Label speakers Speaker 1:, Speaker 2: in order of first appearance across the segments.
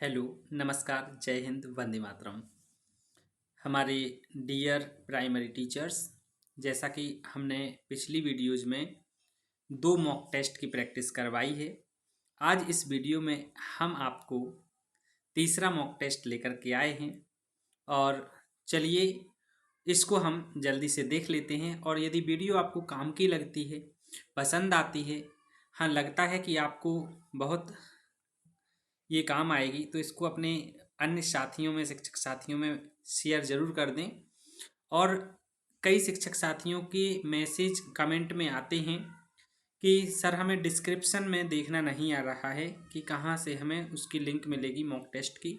Speaker 1: Hello, नमस्कार, जय हिंद, वंदे मातरम। हमारे डियर प्राइमरी टीचर्स, जैसा कि हमने पिछली वीडियोज में दो मॉक टेस्ट की प्रैक्टिस करवाई है, आज इस वीडियो में हम आपको तीसरा मॉक टेस्ट लेकर के आए हैं और चलिए इसको हम जल्दी से देख लेते हैं। और यदि वीडियो आपको काम की लगती है, पसंद आती है, हाँ लगता है कि आपको बहुत ये काम आएगी, तो इसको अपने अन्य साथियों में, शिक्षक साथियों में शेयर ज़रूर कर दें। और कई शिक्षक साथियों के मैसेज कमेंट में आते हैं कि सर हमें डिस्क्रिप्शन में देखना नहीं आ रहा है कि कहाँ से हमें उसकी लिंक मिलेगी मॉक टेस्ट की।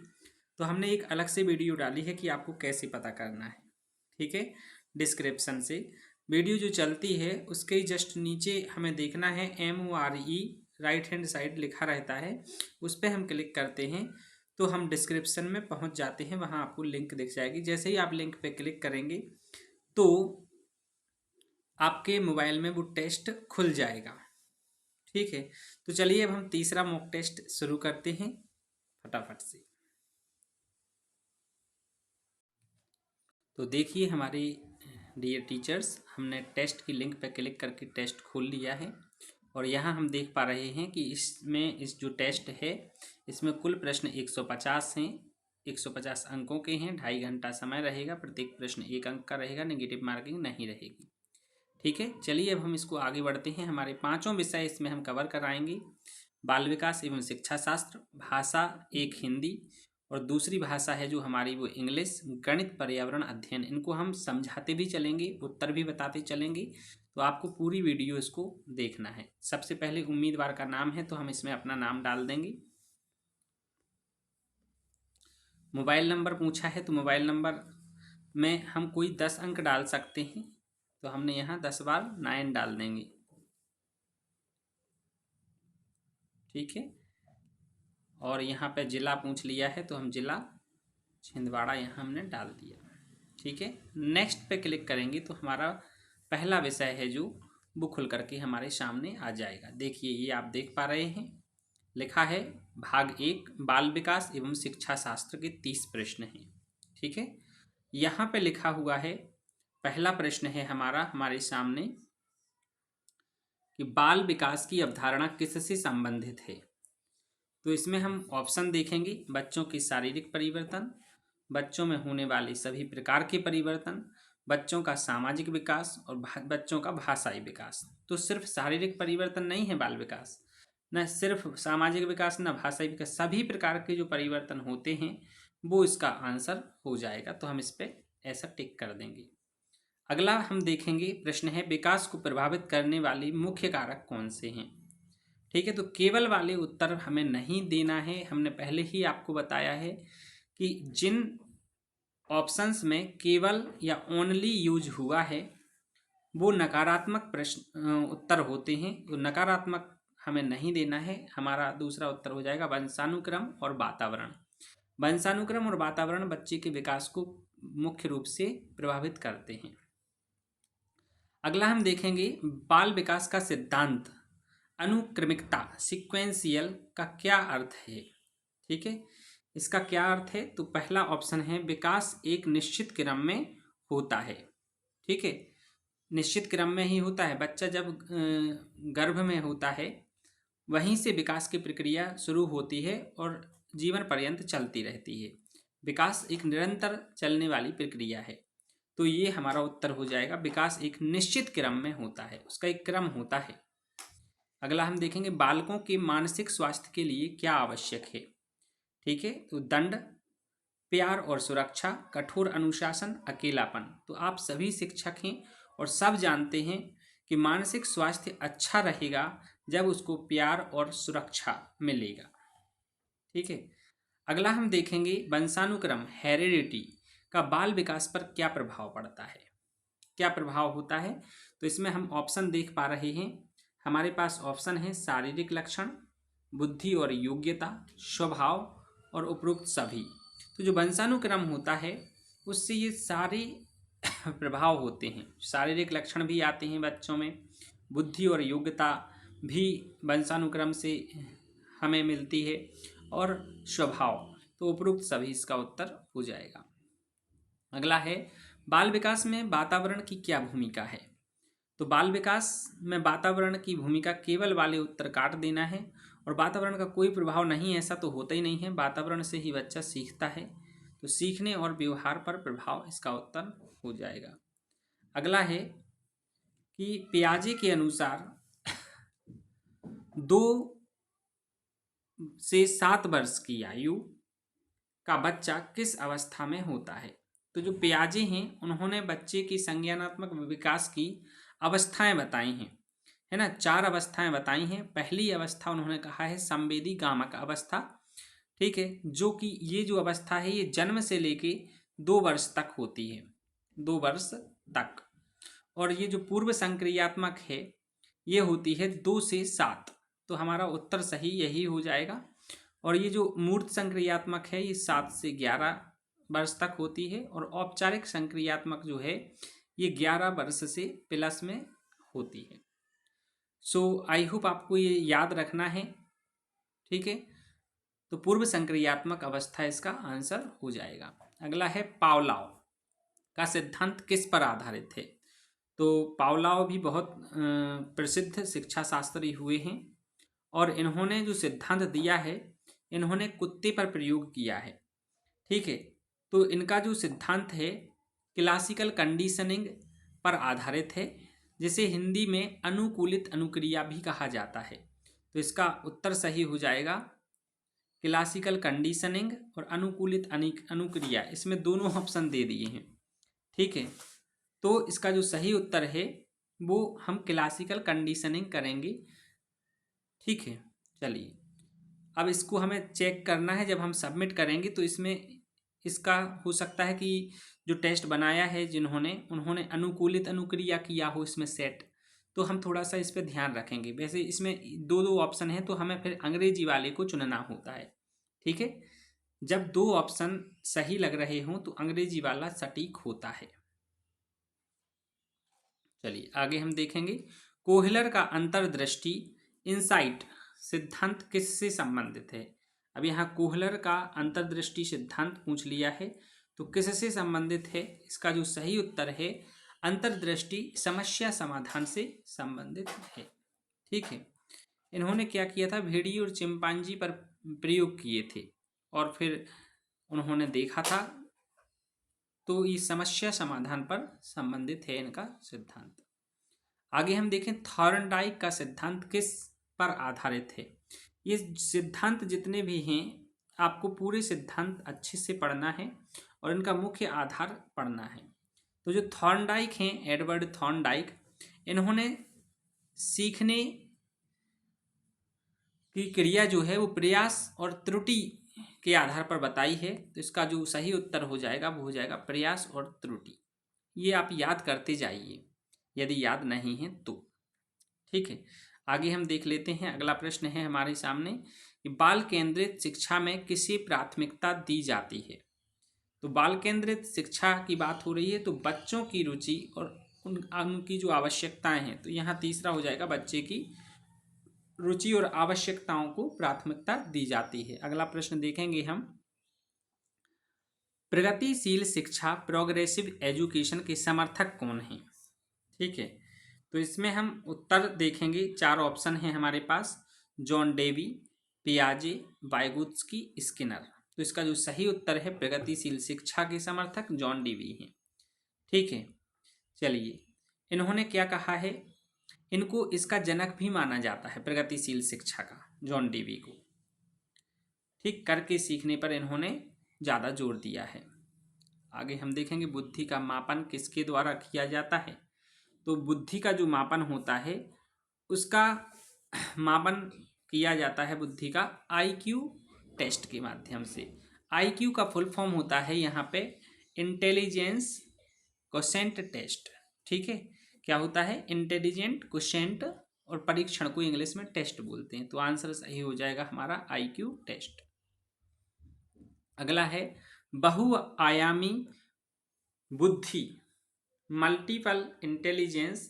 Speaker 1: तो हमने एक अलग से वीडियो डाली है कि आपको कैसे पता करना है। ठीक है, डिस्क्रिप्शन से वीडियो जो चलती है उसके जस्ट नीचे हमें देखना है MORE, राइट हैंड साइड लिखा रहता है, उस पर हम क्लिक करते हैं तो हम डिस्क्रिप्शन में पहुंच जाते हैं। वहां आपको लिंक दिख जाएगी। जैसे ही आप लिंक पे क्लिक करेंगे तो आपके मोबाइल में वो टेस्ट खुल जाएगा। ठीक है, तो चलिए अब हम तीसरा मॉक टेस्ट शुरू करते हैं फटाफट से। तो देखिए हमारे डियर टीचर्स, हमने टेस्ट की लिंक पर क्लिक करके टेस्ट खोल लिया है और यहाँ हम देख पा रहे हैं कि इसमें इस जो टेस्ट है इसमें कुल प्रश्न 150 हैं, 150 अंकों के हैं, 2.5 घंटा समय रहेगा, प्रत्येक प्रश्न 1 अंक का रहेगा, नेगेटिव मार्किंग नहीं रहेगी। ठीक है, चलिए अब हम इसको आगे बढ़ते हैं। हमारे पांचों विषय इसमें हम कवर कराएंगे। बाल विकास एवं शिक्षा शास्त्र, भाषा एक हिंदी और दूसरी भाषा है जो हमारी वो इंग्लिश, गणित, पर्यावरण अध्ययन, इनको हम समझाते भी चलेंगे, उत्तर भी बताते चलेंगे। तो आपको पूरी वीडियो इसको देखना है। सबसे पहले उम्मीदवार का नाम है तो हम इसमें अपना नाम डाल देंगे। मोबाइल नंबर पूछा है तो मोबाइल नंबर में हम कोई 10 अंक डाल सकते हैं, तो हमने यहाँ 10 बार 9 डाल देंगे। ठीक है, और यहाँ पे जिला पूछ लिया है तो हम जिला छिंदवाड़ा यहाँ हमने डाल दिया। ठीक है, नेक्स्ट पे क्लिक करेंगे तो हमारा पहला विषय है जो वो खुल करके हमारे सामने आ जाएगा। देखिए ये आप देख पा रहे हैं, लिखा है भाग 1 बाल विकास एवं शिक्षा शास्त्र के 30 प्रश्न हैं। ठीक है, यहाँ पे लिखा हुआ है, पहला प्रश्न है हमारा हमारे सामने कि बाल विकास की अवधारणा किससे संबंधित है। तो इसमें हम ऑप्शन देखेंगे, बच्चों की शारीरिक परिवर्तन, बच्चों में होने वाले सभी प्रकार के परिवर्तन, बच्चों का सामाजिक विकास और बच्चों का भाषाई विकास। तो सिर्फ शारीरिक परिवर्तन नहीं है बाल विकास, न सिर्फ सामाजिक विकास, न भाषाई विकास, सभी प्रकार के जो परिवर्तन होते हैं वो इसका आंसर हो जाएगा। तो हम इस पर ऐसा टिक कर देंगे। अगला हम देखेंगे प्रश्न है विकास को प्रभावित करने वाले मुख्य कारक कौन से हैं। ठीक है, तो केवल वाले उत्तर हमें नहीं देना है। हमने पहले ही आपको बताया है कि जिन ऑप्शंस में केवल या ओनली यूज हुआ है वो नकारात्मक प्रश्न उत्तर होते हैं, तो नकारात्मक हमें नहीं देना है। हमारा दूसरा उत्तर हो जाएगा वंशानुक्रम और वातावरण। वंशानुक्रम और वातावरण बच्चे के विकास को मुख्य रूप से प्रभावित करते हैं। अगला हम देखेंगे बाल विकास का सिद्धांत अनुक्रमिकता, सिक्वेंशियल का क्या अर्थ है। ठीक है, इसका क्या अर्थ है, तो पहला ऑप्शन है विकास एक निश्चित क्रम में होता है। ठीक है, निश्चित क्रम में ही होता है। बच्चा जब गर्भ में होता है वहीं से विकास की प्रक्रिया शुरू होती है और जीवन पर्यंत चलती रहती है। विकास एक निरंतर चलने वाली प्रक्रिया है। तो ये हमारा उत्तर हो जाएगा, विकास एक निश्चित क्रम में होता है, उसका एक क्रम होता है। अगला हम देखेंगे बालकों के मानसिक स्वास्थ्य के लिए क्या आवश्यक है। ठीक है, तो दंड, प्यार और सुरक्षा, कठोर अनुशासन, अकेलापन। तो आप सभी शिक्षक हैं और सब जानते हैं कि मानसिक स्वास्थ्य अच्छा रहेगा जब उसको प्यार और सुरक्षा मिलेगा। ठीक है, अगला हम देखेंगे वंशानुक्रम, हेरिडिटी का बाल विकास पर क्या प्रभाव पड़ता है, क्या प्रभाव होता है। तो इसमें हम ऑप्शन देख पा रहे हैं, हमारे पास ऑप्शन है शारीरिक लक्षण, बुद्धि और योग्यता, स्वभाव और उपरोक्त सभी। तो जो वंशानुक्रम होता है उससे ये सारे प्रभाव होते हैं। शारीरिक लक्षण भी आते हैं बच्चों में, बुद्धि और योग्यता भी वंशानुक्रम से हमें मिलती है और स्वभाव। तो उपरोक्त सभी इसका उत्तर हो जाएगा। अगला है बाल विकास में वातावरण की क्या भूमिका है। तो बाल विकास में वातावरण की भूमिका केवल वाले उत्तर काट देना है, और वातावरण का कोई प्रभाव नहीं, ऐसा तो होता ही नहीं है। वातावरण से ही बच्चा सीखता है, तो सीखने और व्यवहार पर प्रभाव इसका उत्तर हो जाएगा। अगला है कि पियाजे के अनुसार 2 से 7 वर्ष की आयु का बच्चा किस अवस्था में होता है। तो जो पियाजे हैं उन्होंने बच्चे की संज्ञानात्मक विकास की अवस्थाएं बताई हैं, है ना, 4 अवस्थाएं बताई हैं। पहली अवस्था उन्होंने कहा है संवेदी गामक अवस्था, ठीक है, जो कि ये जो अवस्था है ये जन्म से लेके 2 वर्ष तक होती है, 2 वर्ष तक। और ये जो पूर्व संक्रियात्मक है ये होती है 2 से 7, तो हमारा उत्तर सही यही हो जाएगा। और ये जो मूर्त संक्रियात्मक है ये 7 से 11 वर्ष तक होती है, और औपचारिक संक्रियात्मक जो है ये 11 वर्ष से प्लस में होती है। सो आई होप आपको ये याद रखना है, ठीक है। तो पूर्व संक्रियात्मक अवस्था इसका आंसर हो जाएगा। अगला है पावलोव का सिद्धांत किस पर आधारित है। तो पावलोव भी बहुत प्रसिद्ध शिक्षा शास्त्री हुए हैं, और इन्होंने जो सिद्धांत दिया है इन्होंने कुत्ते पर प्रयोग किया है, ठीक है। तो इनका जो सिद्धांत है क्लासिकल कंडीशनिंग पर आधारित है, जिसे हिंदी में अनुकूलित अनुक्रिया भी कहा जाता है। तो इसका उत्तर सही हो जाएगा क्लासिकल कंडीशनिंग और अनुकूलित अनुक्रिया, इसमें दोनों ऑप्शन दे दिए हैं, ठीक है। तो इसका जो सही उत्तर है वो हम क्लासिकल कंडीशनिंग करेंगे, ठीक है। चलिए अब इसको हमें चेक करना है, जब हम सबमिट करेंगे तो इसमें इसका हो सकता है कि जो टेस्ट बनाया है जिन्होंने उन्होंने अनुकूलित अनुक्रिया किया हो इसमें सेट, तो हम थोड़ा सा इस पर ध्यान रखेंगे। वैसे इसमें 2 ऑप्शन है तो हमें फिर अंग्रेजी वाले को चुनना होता है, ठीक है। जब 2 ऑप्शन सही लग रहे हों तो अंग्रेजी वाला सटीक होता है। चलिए आगे हम देखेंगे कोहलर का अंतर्दृष्टि इनसाइट सिद्धांत किससे संबंधित है। अब यहाँ कोहलर का अंतर्दृष्टि सिद्धांत पूछ लिया है, तो किससे संबंधित है। इसका जो सही उत्तर है अंतर्दृष्टि समस्या समाधान से संबंधित है, ठीक है। इन्होंने क्या किया था, भेड़िए और चिंपांजी पर प्रयोग किए थे और फिर उन्होंने देखा था, तो ये समस्या समाधान पर संबंधित है इनका सिद्धांत। आगे हम देखें थॉर्नडाइक का सिद्धांत किस पर आधारित है। ये सिद्धांत जितने भी हैं आपको पूरे सिद्धांत अच्छे से पढ़ना है और इनका मुख्य आधार पढ़ना है। तो जो थॉर्नडाइक हैं एडवर्ड थॉर्नडाइक, इन्होंने सीखने की क्रिया जो है वो प्रयास और त्रुटि के आधार पर बताई है। तो इसका जो सही उत्तर हो जाएगा वो हो जाएगा प्रयास और त्रुटि। ये आप याद करते जाइए यदि याद नहीं है तो, ठीक है। आगे हम देख लेते हैं, अगला प्रश्न है हमारे सामने कि बाल केंद्रित शिक्षा में किसे प्राथमिकता दी जाती है। तो बाल केंद्रित शिक्षा की बात हो रही है तो बच्चों की रुचि और उनकी जो आवश्यकताएं हैं, तो यहाँ तीसरा हो जाएगा बच्चे की रुचि और आवश्यकताओं को प्राथमिकता दी जाती है। अगला प्रश्न देखेंगे हम, प्रगतिशील शिक्षा प्रोग्रेसिव एजुकेशन के समर्थक कौन हैं, ठीक है। तो इसमें हम उत्तर देखेंगे, 4 ऑप्शन हैं हमारे पास, जॉन डेवी, पियाजे, वाइगोत्स्की, स्किनर। तो इसका जो सही उत्तर है प्रगतिशील शिक्षा के समर्थक जॉन डेवी हैं, ठीक है। चलिए इन्होंने क्या कहा है, इनको इसका जनक भी माना जाता है प्रगतिशील शिक्षा का, जॉन डेवी को, ठीक, करके सीखने पर इन्होंने ज़्यादा जोर दिया है। आगे हम देखेंगे बुद्धि का मापन किसके द्वारा किया जाता है। तो बुद्धि का जो मापन होता है उसका मापन किया जाता है बुद्धि का आईक्यू टेस्ट के माध्यम से। आईक्यू का फुल फॉर्म होता है यहाँ पे इंटेलिजेंस क्वोशेंट टेस्ट, ठीक है। क्या होता है, इंटेलिजेंट क्वोशेंट, और परीक्षण को इंग्लिश में टेस्ट बोलते हैं। तो आंसर सही हो जाएगा हमारा आईक्यू टेस्ट। अगला है बहुआयामी बुद्धि मल्टीपल इंटेलिजेंस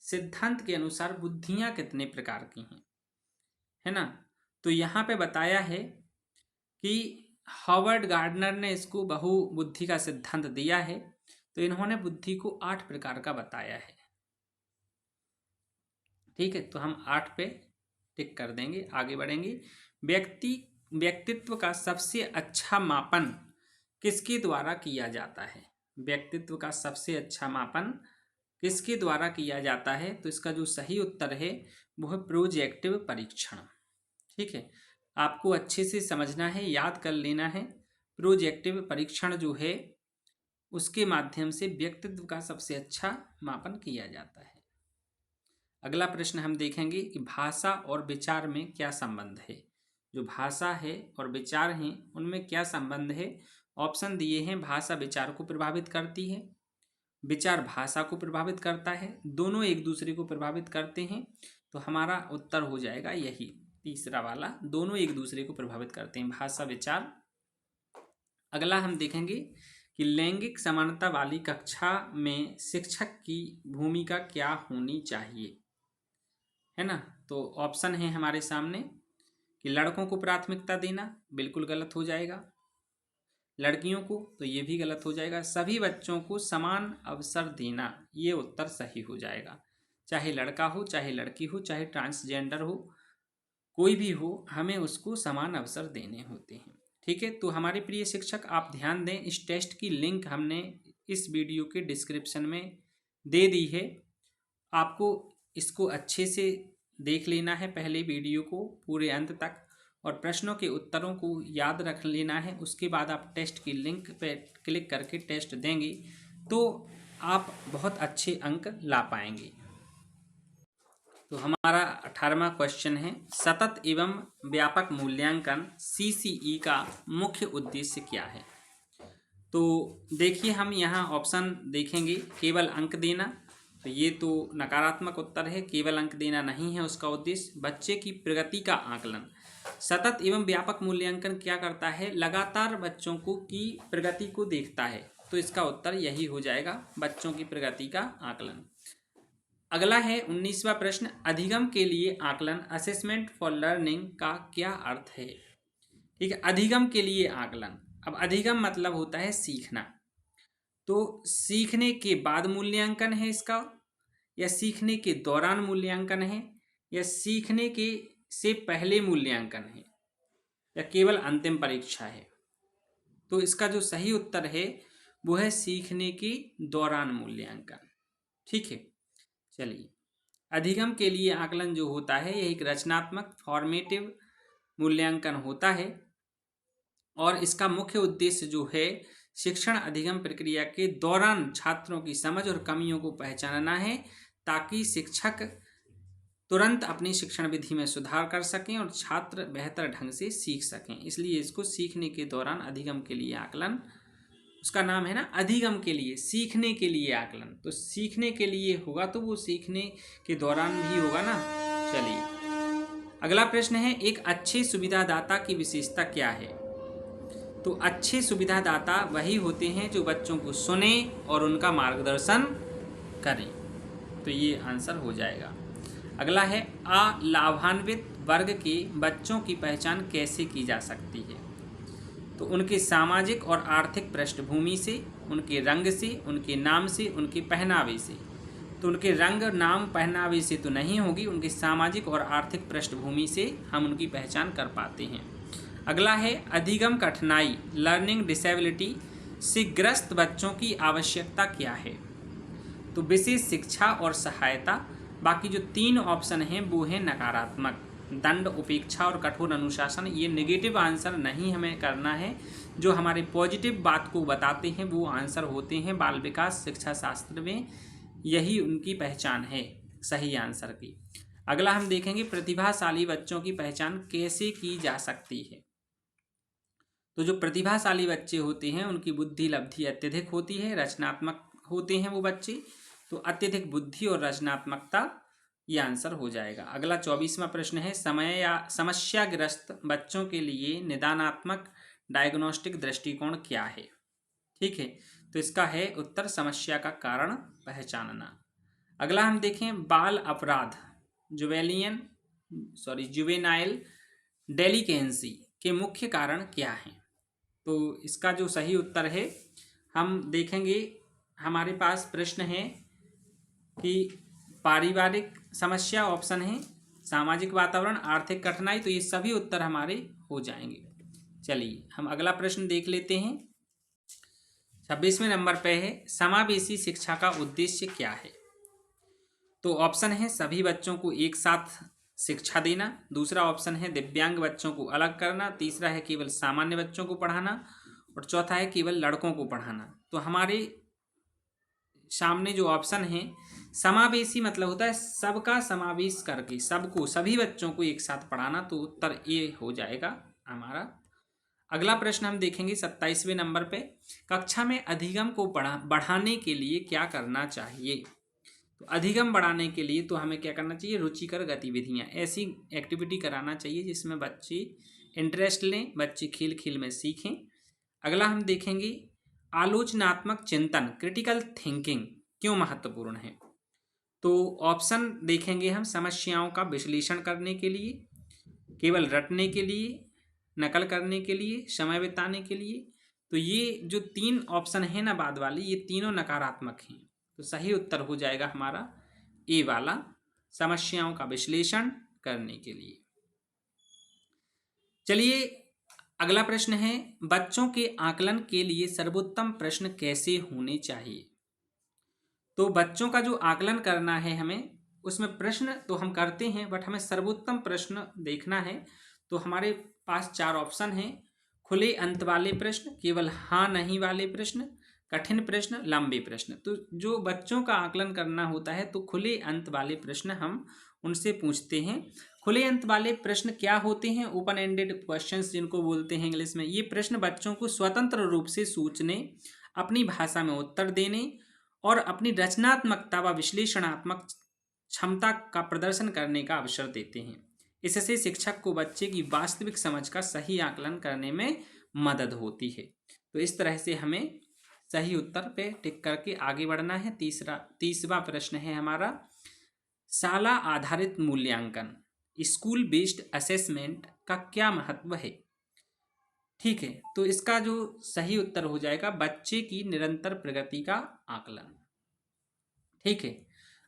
Speaker 1: सिद्धांत के अनुसार बुद्धियां कितने प्रकार की हैं, है ना। तो यहाँ पे बताया है कि हॉवर्ड गार्डनर ने इसको बहुबुद्धि का सिद्धांत दिया है, तो इन्होंने बुद्धि को 8 प्रकार का बताया है। ठीक है, तो हम 8 पे टिक कर देंगे, आगे बढ़ेंगे। व्यक्तित्व का सबसे अच्छा मापन किसके द्वारा किया जाता है? व्यक्तित्व का सबसे अच्छा मापन किसके द्वारा किया जाता है? तो इसका जो सही उत्तर है वो है प्रोजेक्टिव परीक्षण। ठीक है, आपको अच्छे से समझना है, याद कर लेना है। प्रोजेक्टिव परीक्षण जो है उसके माध्यम से व्यक्तित्व का सबसे अच्छा मापन किया जाता है। अगला प्रश्न हम देखेंगे कि भाषा और विचार में क्या संबंध है। जो भाषा है और विचार हैं उनमें क्या संबंध है? ऑप्शन दिए हैं, भाषा विचार को प्रभावित करती है, विचार भाषा को प्रभावित करता है, दोनों एक दूसरे को प्रभावित करते हैं। तो हमारा उत्तर हो जाएगा यही तीसरा वाला, दोनों एक दूसरे को प्रभावित करते हैं, भाषा विचार। अगला हम देखेंगे कि लैंगिक समानता वाली कक्षा में शिक्षक की भूमिका क्या होनी चाहिए, है ना। तो ऑप्शन है हमारे सामने कि लड़कों को प्राथमिकता देना, बिल्कुल गलत हो जाएगा। लड़कियों को, तो ये भी गलत हो जाएगा। सभी बच्चों को समान अवसर देना, ये उत्तर सही हो जाएगा। चाहे लड़का हो, चाहे लड़की हो, चाहे ट्रांसजेंडर हो, कोई भी हो, हमें उसको समान अवसर देने होते हैं। ठीक है, तो हमारे प्रिय शिक्षक आप ध्यान दें, इस टेस्ट की लिंक हमने इस वीडियो के डिस्क्रिप्शन में दे दी है। आपको इसको अच्छे से देख लेना है, पहले वीडियो को पूरे अंत तक, और प्रश्नों के उत्तरों को याद रख लेना है। उसके बाद आप टेस्ट की लिंक पे क्लिक करके टेस्ट देंगे तो आप बहुत अच्छे अंक ला पाएंगे। तो हमारा 18वां क्वेश्चन है, सतत एवं व्यापक मूल्यांकन CCE का मुख्य उद्देश्य क्या है? तो देखिए, हम यहाँ ऑप्शन देखेंगे, केवल अंक देना, तो ये तो नकारात्मक उत्तर है, केवल अंक देना नहीं है उसका उद्देश्य। बच्चे की प्रगति का आकलन, सतत एवं व्यापक मूल्यांकन क्या करता है? लगातार बच्चों को की प्रगति को देखता है, तो इसका उत्तर यही हो जाएगा, बच्चों की प्रगति का आकलन। अगला है 19वां प्रश्न, अधिगम के लिए आकलन, असेसमेंट फॉर लर्निंग का क्या अर्थ है? ठीक है, अधिगम के लिए आकलन, अब अधिगम मतलब होता है सीखना, तो सीखने के बाद मूल्यांकन है इसका, या सीखने के दौरान मूल्यांकन है, या सीखने के से पहले मूल्यांकन है, या केवल अंतिम परीक्षा है? तो इसका जो सही उत्तर है वो है सीखने के दौरान मूल्यांकन। ठीक है, चलिए, अधिगम के लिए आकलन जो होता है यह एक रचनात्मक फॉर्मेटिव मूल्यांकन होता है, और इसका मुख्य उद्देश्य जो है शिक्षण अधिगम प्रक्रिया के दौरान छात्रों की समझ और कमियों को पहचानना है, ताकि शिक्षक तुरंत अपनी शिक्षण विधि में सुधार कर सकें और छात्र बेहतर ढंग से सीख सकें। इसलिए इसको सीखने के दौरान अधिगम के लिए आकलन, उसका नाम है ना अधिगम के लिए, सीखने के लिए आकलन, तो सीखने के लिए होगा तो वो सीखने के दौरान भी होगा ना। चलिए, अगला प्रश्न है, एक अच्छे सुविधादाता की विशेषता क्या है? तो अच्छे सुविधादाता वही होते हैं जो बच्चों को सुने और उनका मार्गदर्शन करें, तो ये आंसर हो जाएगा। अगला है, अलाभान्वित वर्ग के बच्चों की पहचान कैसे की जा सकती है? तो उनके सामाजिक और आर्थिक पृष्ठभूमि से, उनके रंग से, उनके नाम से, उनके पहनावे से। तो उनके रंग, नाम, पहनावे से तो नहीं होगी, उनके सामाजिक और आर्थिक पृष्ठभूमि से हम उनकी पहचान कर पाते हैं। अगला है, अधिगम कठिनाई, लर्निंग डिसेबिलिटी से ग्रस्त बच्चों की आवश्यकता क्या है? तो विशेष शिक्षा और सहायता। बाकी जो 3 ऑप्शन हैं वो हैं नकारात्मक, दंड, उपेक्षा और कठोर अनुशासन। ये नेगेटिव आंसर नहीं हमें करना है, जो हमारे पॉजिटिव बात को बताते हैं वो आंसर होते हैं बाल विकास शिक्षा शास्त्र में, यही उनकी पहचान है सही आंसर की। अगला हम देखेंगे, प्रतिभाशाली बच्चों की पहचान कैसे की जा सकती है? तो जो प्रतिभाशाली बच्चे होते हैं उनकी बुद्धि लब्धि अत्यधिक होती है, रचनात्मक होते हैं वो बच्चे, तो अत्यधिक बुद्धि और रचनात्मकता, ये आंसर हो जाएगा। अगला 24वां प्रश्न है, समय या समस्याग्रस्त बच्चों के लिए निदानात्मक डायग्नोस्टिक दृष्टिकोण क्या है? ठीक है, तो इसका है उत्तर समस्या का कारण पहचानना। अगला हम देखें, बाल अपराध, जुवेनाइल डेलिकेंसी के मुख्य कारण क्या हैं? तो इसका जो सही उत्तर है, हम देखेंगे हमारे पास प्रश्न है कि पारिवारिक समस्या ऑप्शन है, सामाजिक वातावरण, आर्थिक कठिनाई, तो ये सभी उत्तर हमारे हो जाएंगे। चलिए हम अगला प्रश्न देख लेते हैं। 26वें नंबर पे है, समावेशी शिक्षा का उद्देश्य क्या है? तो ऑप्शन है सभी बच्चों को एक साथ शिक्षा देना, दूसरा ऑप्शन है दिव्यांग बच्चों को अलग करना, तीसरा है केवल सामान्य बच्चों को पढ़ाना, और चौथा है केवल लड़कों को पढ़ाना। तो हमारे सामने जो ऑप्शन है समावेशी मतलब होता है सबका समावेश करके, सबको, सभी बच्चों को एक साथ पढ़ाना, तो उत्तर ए हो जाएगा हमारा। अगला प्रश्न हम देखेंगे 27वें नंबर पे, कक्षा में अधिगम को बढ़ाने के लिए क्या करना चाहिए? तो अधिगम बढ़ाने के लिए तो हमें क्या करना चाहिए? रुचिकर गतिविधियां, ऐसी एक्टिविटी कराना चाहिए जिसमें बच्चे इंटरेस्ट लें, बच्चे खेल खेल में सीखें। अगला हम देखेंगे आलोचनात्मक चिंतन, क्रिटिकल थिंकिंग क्यों महत्वपूर्ण है? तो ऑप्शन देखेंगे हम समस्याओं का विश्लेषण करने के लिए, केवल रटने के लिए, नकल करने के लिए, समय बिताने के लिए। तो ये जो तीन ऑप्शन है ना बाद वाली, ये तीनों नकारात्मक हैं। तो सही उत्तर हो जाएगा हमारा ए वाला, समस्याओं का विश्लेषण करने के लिए। चलिए अगला प्रश्न है, बच्चों के आकलन के लिए सर्वोत्तम प्रश्न कैसे होने चाहिए? तो बच्चों का जो आकलन करना है हमें, उसमें प्रश्न तो हम करते हैं, बट हमें सर्वोत्तम प्रश्न देखना है। तो हमारे पास 4 ऑप्शन हैं, खुले अंत वाले प्रश्न, केवल हाँ नहीं वाले प्रश्न, कठिन प्रश्न, लंबे प्रश्न। तो जो बच्चों का आकलन करना होता है तो खुले अंत वाले प्रश्न हम उनसे पूछते हैं। खुले अंत वाले प्रश्न क्या होते हैं? ओपन एंडेड क्वेश्चंस जिनको बोलते हैं इंग्लिश में। ये प्रश्न बच्चों को स्वतंत्र रूप से सोचने, अपनी भाषा में उत्तर देने और अपनी रचनात्मकता व विश्लेषणात्मक क्षमता का प्रदर्शन करने का अवसर देते हैं। इससे शिक्षक को बच्चे की वास्तविक समझ का सही आकलन करने में मदद होती है। तो इस तरह से हमें सही उत्तर पे टिक करके आगे बढ़ना है। तीसरा प्रश्न है हमारा, शाला आधारित मूल्यांकन, स्कूल बेस्ड असेसमेंट का क्या महत्व है? ठीक है, तो इसका जो सही उत्तर हो जाएगा बच्चे की निरंतर प्रगति का आकलन। ठीक है,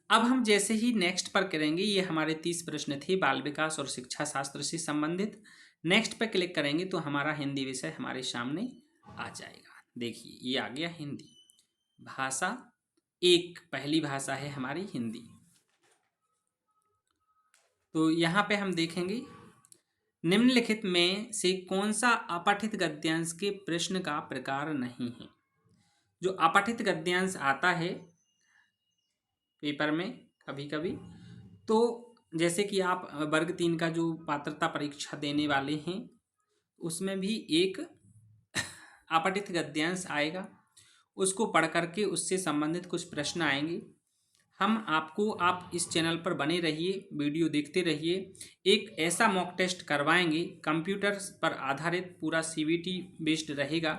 Speaker 1: अब हम जैसे ही नेक्स्ट पर करेंगे, ये हमारे 30 प्रश्न थे बाल विकास और शिक्षा शास्त्र से संबंधित। नेक्स्ट पर क्लिक करेंगे तो हमारा हिंदी विषय हमारे सामने आ जाएगा। देखिए ये आ गया हिंदी भाषा 1, पहली भाषा है हमारी हिंदी। तो यहाँ पे हम देखेंगे निम्नलिखित में से कौन सा अपठित गद्यांश के प्रश्न का प्रकार नहीं है? जो अपठित गद्यांश आता है पेपर में कभी कभी, तो जैसे कि आप वर्ग 3 का जो पात्रता परीक्षा देने वाले हैं उसमें भी एक अपठित गद्यांश आएगा, उसको पढ़ करके उससे संबंधित कुछ प्रश्न आएंगे। आप इस चैनल पर बने रहिए, वीडियो देखते रहिए। एक ऐसा मॉक टेस्ट करवाएंगे कंप्यूटर पर आधारित, पूरा CBT बेस्ड रहेगा,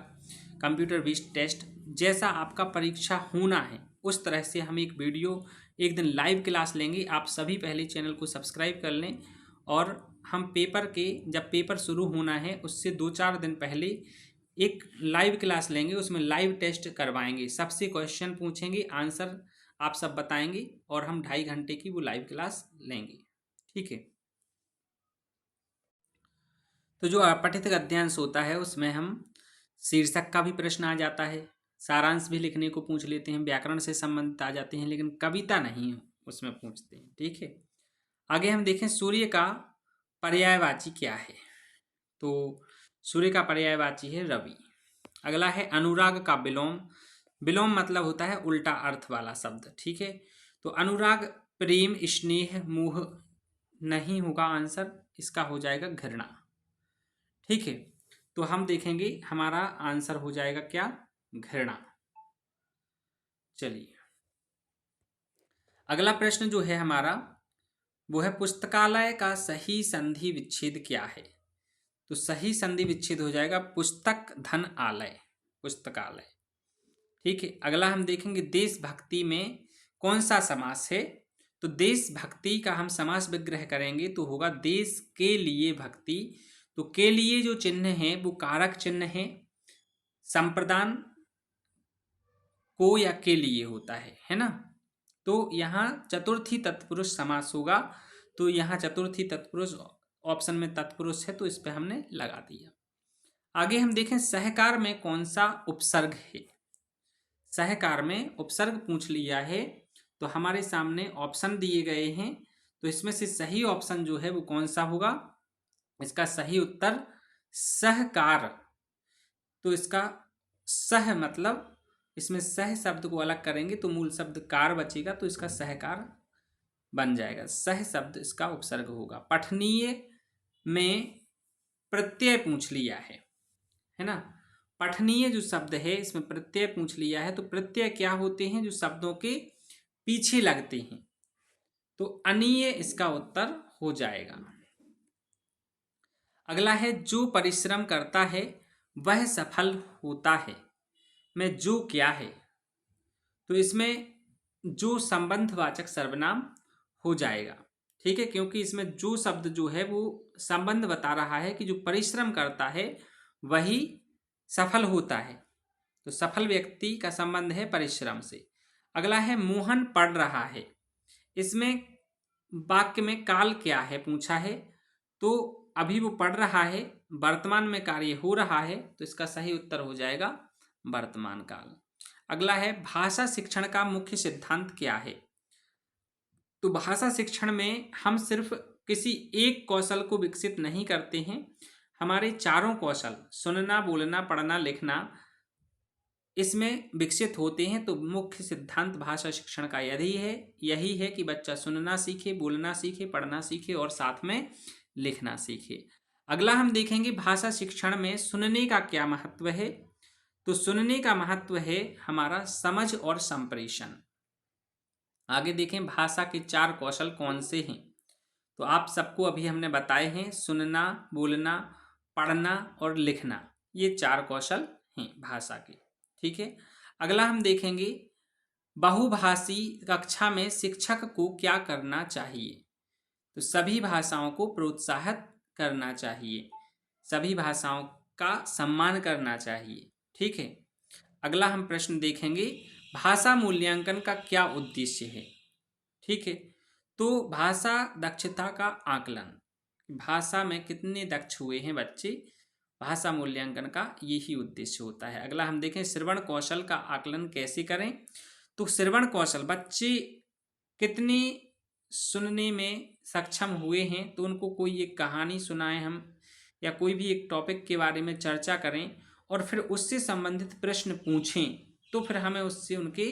Speaker 1: कंप्यूटर बेस्ड टेस्ट जैसा आपका परीक्षा होना है उस तरह से हम एक वीडियो, एक दिन लाइव क्लास लेंगे। आप सभी पहले चैनल को सब्सक्राइब कर लें, और हम पेपर के, जब पेपर शुरू होना है उससे 2-4 दिन पहले एक लाइव क्लास लेंगे, उसमें लाइव टेस्ट करवाएंगे, सबसे क्वेश्चन पूछेंगे, आंसर आप सब बताएंगे, और हम 2.5 घंटे की वो लाइव क्लास लेंगे। ठीक है, तो जो अपठित गद्यांश होता है उसमें हम शीर्षक का भी प्रश्न आ जाता है, सारांश भी लिखने को पूछ लेते हैं, व्याकरण से संबंधित आ जाते हैं, लेकिन कविता नहीं उसमें पूछते हैं। ठीक है, आगे हम देखें सूर्य का पर्यायवाची क्या है? तो सूर्य का पर्यायवाची है रवि। अगला है अनुराग का विलोम। विलोम मतलब होता है उल्टा अर्थ वाला शब्द। ठीक है, तो अनुराग प्रेम स्नेह मोह नहीं होगा आंसर, इसका हो जाएगा घृणा। ठीक है, तो हम देखेंगे हमारा आंसर हो जाएगा क्या? घृणा। चलिए अगला प्रश्न जो है हमारा वो है पुस्तकालय का सही संधि विच्छेद क्या है? तो सही संधि विच्छेद हो जाएगा पुस्तक धन आलय, पुस्तकालय। ठीक है, अगला हम देखेंगे देशभक्ति में कौन सा समास है? तो देशभक्ति का हम समास विग्रह करेंगे तो होगा देश के लिए भक्ति। तो के लिए जो चिन्ह है वो कारक चिन्ह है, संप्रदान को या के लिए होता है ना। तो यहाँ चतुर्थी तत्पुरुष समास होगा, तो यहाँ चतुर्थी तत्पुरुष ऑप्शन में तत्पुरुष है, तो इस पे हमने लगा दिया। आगे हम देखें सहकार में कौन सा उपसर्ग है। सहकार में उपसर्ग पूछ लिया है, तो हमारे सामने ऑप्शन दिए गए हैं, तो इसमें से सही ऑप्शन जो है वो कौन सा होगा, इसका सही उत्तर सहकार। तो इसका सह मतलब इसमें सह शब्द को अलग करेंगे तो मूल शब्द कार बचेगा, तो इसका सहकार बन जाएगा। सह शब्द इसका उपसर्ग होगा। पठनीय में प्रत्यय पूछ लिया है ना। पठनीय जो शब्द है इसमें प्रत्यय पूछ लिया है, तो प्रत्यय क्या होते हैं, जो शब्दों के पीछे लगते हैं, तो अनीय इसका उत्तर हो जाएगा। अगला है जो परिश्रम करता है वह सफल होता है, में जो क्या है, तो इसमें जो संबंधवाचक सर्वनाम हो जाएगा। ठीक है, क्योंकि इसमें जो शब्द जो है वो संबंध बता रहा है कि जो परिश्रम करता है वही सफल होता है, तो सफल व्यक्ति का संबंध है परिश्रम से। अगला है मोहन पढ़ रहा है, इसमें वाक्य में काल क्या है पूछा है, तो अभी वो पढ़ रहा है, वर्तमान में कार्य हो रहा है, तो इसका सही उत्तर हो जाएगा वर्तमान काल। अगला है भाषा शिक्षण का मुख्य सिद्धांत क्या है। तो भाषा शिक्षण में हम सिर्फ किसी एक कौशल को विकसित नहीं करते हैं, हमारे चारों कौशल सुनना, बोलना, पढ़ना, लिखना इसमें विकसित होते हैं। तो मुख्य सिद्धांत भाषा शिक्षण का यही है कि बच्चा सुनना सीखे, बोलना सीखे, पढ़ना सीखे और साथ में लिखना सीखे। अगला हम देखेंगे भाषा शिक्षण में सुनने का क्या महत्व है। तो सुनने का महत्व है हमारा समझ और संप्रेषण। आगे देखें भाषा के 4 कौशल कौन से हैं। तो आप सबको अभी हमने बताए हैं, सुनना, बोलना, पढ़ना और लिखना, ये 4 कौशल हैं भाषा के। ठीक है, अगला हम देखेंगे बहुभाषी कक्षा में शिक्षक को क्या करना चाहिए। तो सभी भाषाओं को प्रोत्साहित करना चाहिए, सभी भाषाओं का सम्मान करना चाहिए। ठीक है, अगला हम प्रश्न देखेंगे भाषा मूल्यांकन का क्या उद्देश्य है। ठीक है, तो भाषा दक्षता का आकलन, भाषा में कितने दक्ष हुए हैं बच्चे, भाषा मूल्यांकन का यही उद्देश्य होता है। अगला हम देखें श्रवण कौशल का आकलन कैसे करें। तो श्रवण कौशल बच्चे कितने सुनने में सक्षम हुए हैं, तो उनको कोई एक कहानी सुनाएं हम, या कोई भी एक टॉपिक के बारे में चर्चा करें और फिर उससे संबंधित प्रश्न पूछें, तो फिर हमें उससे उनके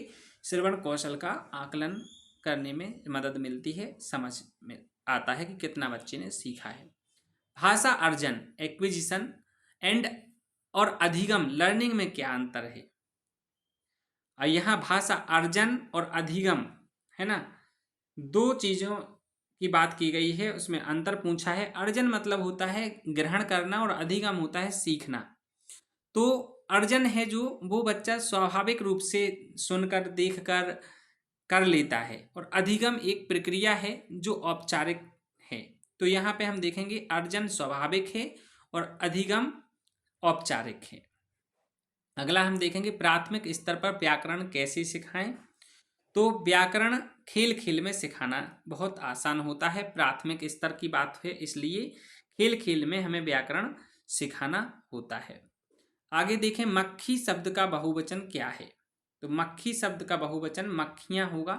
Speaker 1: श्रवण कौशल का आकलन करने में मदद मिलती है, समझ में आता है कि कितना बच्चे ने सीखा है। भाषा अर्जन एक्विजिशन एंड और अधिगम लर्निंग में क्या अंतर है। और यहाँ भाषा अर्जन और अधिगम है ना, 2 चीज़ों की बात की गई है, उसमें अंतर पूछा है। अर्जन मतलब होता है ग्रहण करना और अधिगम होता है सीखना। तो अर्जन है जो वो बच्चा स्वाभाविक रूप से सुनकर देखकर कर लेता है, और अधिगम एक प्रक्रिया है जो औपचारिक है। तो यहाँ पे हम देखेंगे अर्जन स्वाभाविक है और अधिगम औपचारिक है। अगला हम देखेंगे प्राथमिक स्तर पर व्याकरण कैसे सिखाएं। तो व्याकरण खेल खेल में सिखाना बहुत आसान होता है, प्राथमिक स्तर की बात है इसलिए खेल खेल में हमें व्याकरण सिखाना होता है। आगे देखें मक्खी शब्द का बहुवचन क्या है। तो मक्खी शब्द का बहुवचन मक्खियां होगा,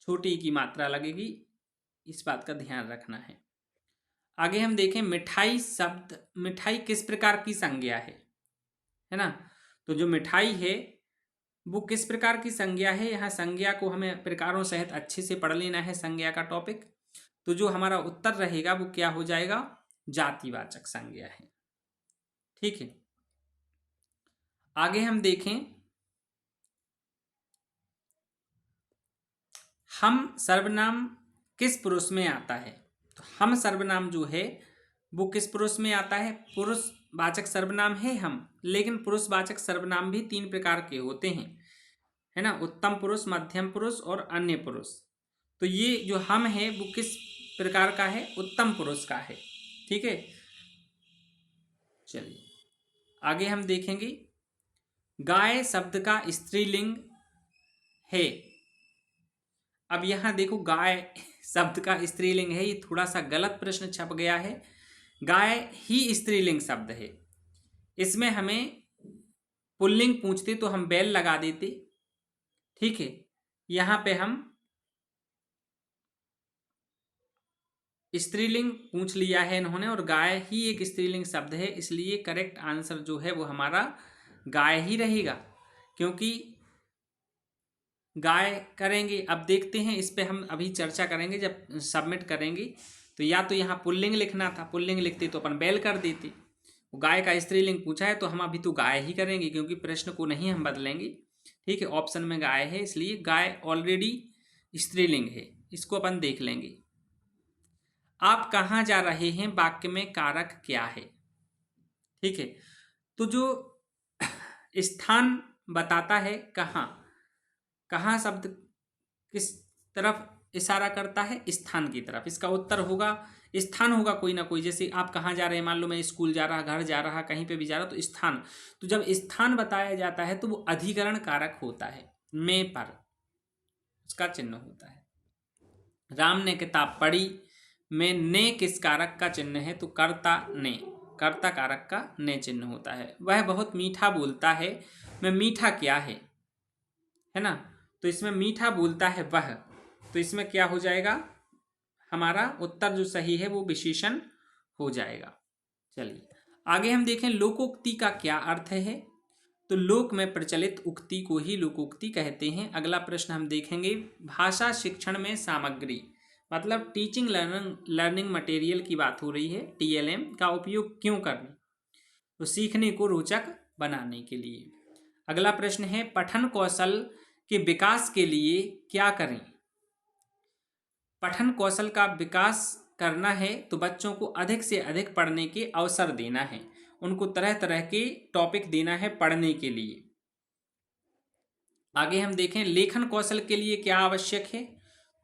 Speaker 1: छोटी की मात्रा लगेगी, इस बात का ध्यान रखना है। आगे हम देखें मिठाई शब्द, मिठाई किस प्रकार की संज्ञा है ना। तो जो मिठाई है वो किस प्रकार की संज्ञा है, यहाँ संज्ञा को हमें प्रकारों सहित अच्छे से पढ़ लेना है संज्ञा का टॉपिक। तो जो हमारा उत्तर रहेगा वो क्या हो जाएगा, जातिवाचक संज्ञा है। ठीक है, आगे हम देखें हम सर्वनाम किस पुरुष में आता है। तो हम सर्वनाम जो है वो किस पुरुष में आता है, पुरुषवाचक सर्वनाम है हम, लेकिन पुरुषवाचक सर्वनाम भी 3 प्रकार के होते हैं, है ना, उत्तम पुरुष, मध्यम पुरुष और अन्य पुरुष। तो ये जो हम है वो किस प्रकार का है, उत्तम पुरुष का है। ठीक है, चलिए आगे हम देखेंगे, गाय शब्द का स्त्रीलिंग है। अब यहाँ देखो गाय शब्द का स्त्रीलिंग है, ये थोड़ा सा गलत प्रश्न छप गया है। गाय ही स्त्रीलिंग शब्द है। इसमें हमें पुल्लिंग पूछते तो हम बैल लगा देते, ठीक है। यहाँ पे हम स्त्रीलिंग पूछ लिया है इन्होंने, और गाय ही एक स्त्रीलिंग शब्द है, इसलिए करेक्ट आंसर जो है वो हमारा गाय ही रहेगा, क्योंकि गाय करेंगे। अब देखते हैं, इस पे हम अभी चर्चा करेंगे जब सबमिट करेंगे। तो या तो यहाँ पुल्लिंग लिखना था, पुल्लिंग लिखते तो अपन बैल कर देते। गाय का स्त्रीलिंग पूछा है तो हम अभी तो गाय ही करेंगे, क्योंकि प्रश्न को नहीं हम बदलेंगे, ठीक है। ऑप्शन में गाय है, इसलिए गाय ऑलरेडी स्त्रीलिंग है, इसको अपन देख लेंगे। आप कहाँ जा रहे हैं वाक्य में कारक क्या है, ठीक है। तो जो स्थान बताता है, कहाँ, कहाँ शब्द किस तरफ इशारा करता है, स्थान की तरफ। इसका उत्तर होगा स्थान होगा कोई ना कोई। जैसे आप कहाँ जा रहे हैं, मान लो मैं स्कूल जा रहा, घर जा रहा, कहीं पे भी जा रहा, तो स्थान। तो जब स्थान बताया जाता है तो वो अधिकरण कारक होता है, में पर उसका चिन्ह होता है। राम ने किताब पढ़ी में ने किस कारक का चिन्ह है, तो कर्ता ने, कर्ता कारक का ने चिन्ह होता है। वह बहुत मीठा बोलता है में मीठा क्या है ना, तो इसमें मीठा बोलता है वह, तो इसमें क्या हो जाएगा, हमारा उत्तर जो सही है वो विशेषण हो जाएगा। चलिए आगे हम देखें, लोकोक्ति का क्या अर्थ है। तो लोक में प्रचलित उक्ति को ही लोकोक्ति कहते हैं। अगला प्रश्न हम देखेंगे, भाषा शिक्षण में सामग्री, मतलब टीचिंग लर्निंग मटेरियल की बात हो रही है, TLM का उपयोग क्यों करें, तो सीखने को रोचक बनाने के लिए। अगला प्रश्न है, पठन कौशल के विकास के लिए क्या करें। पठन कौशल का विकास करना है तो बच्चों को अधिक से अधिक पढ़ने के अवसर देना है, उनको तरह तरह के टॉपिक देना है पढ़ने के लिए। आगे हम देखें, लेखन कौशल के लिए क्या आवश्यक है।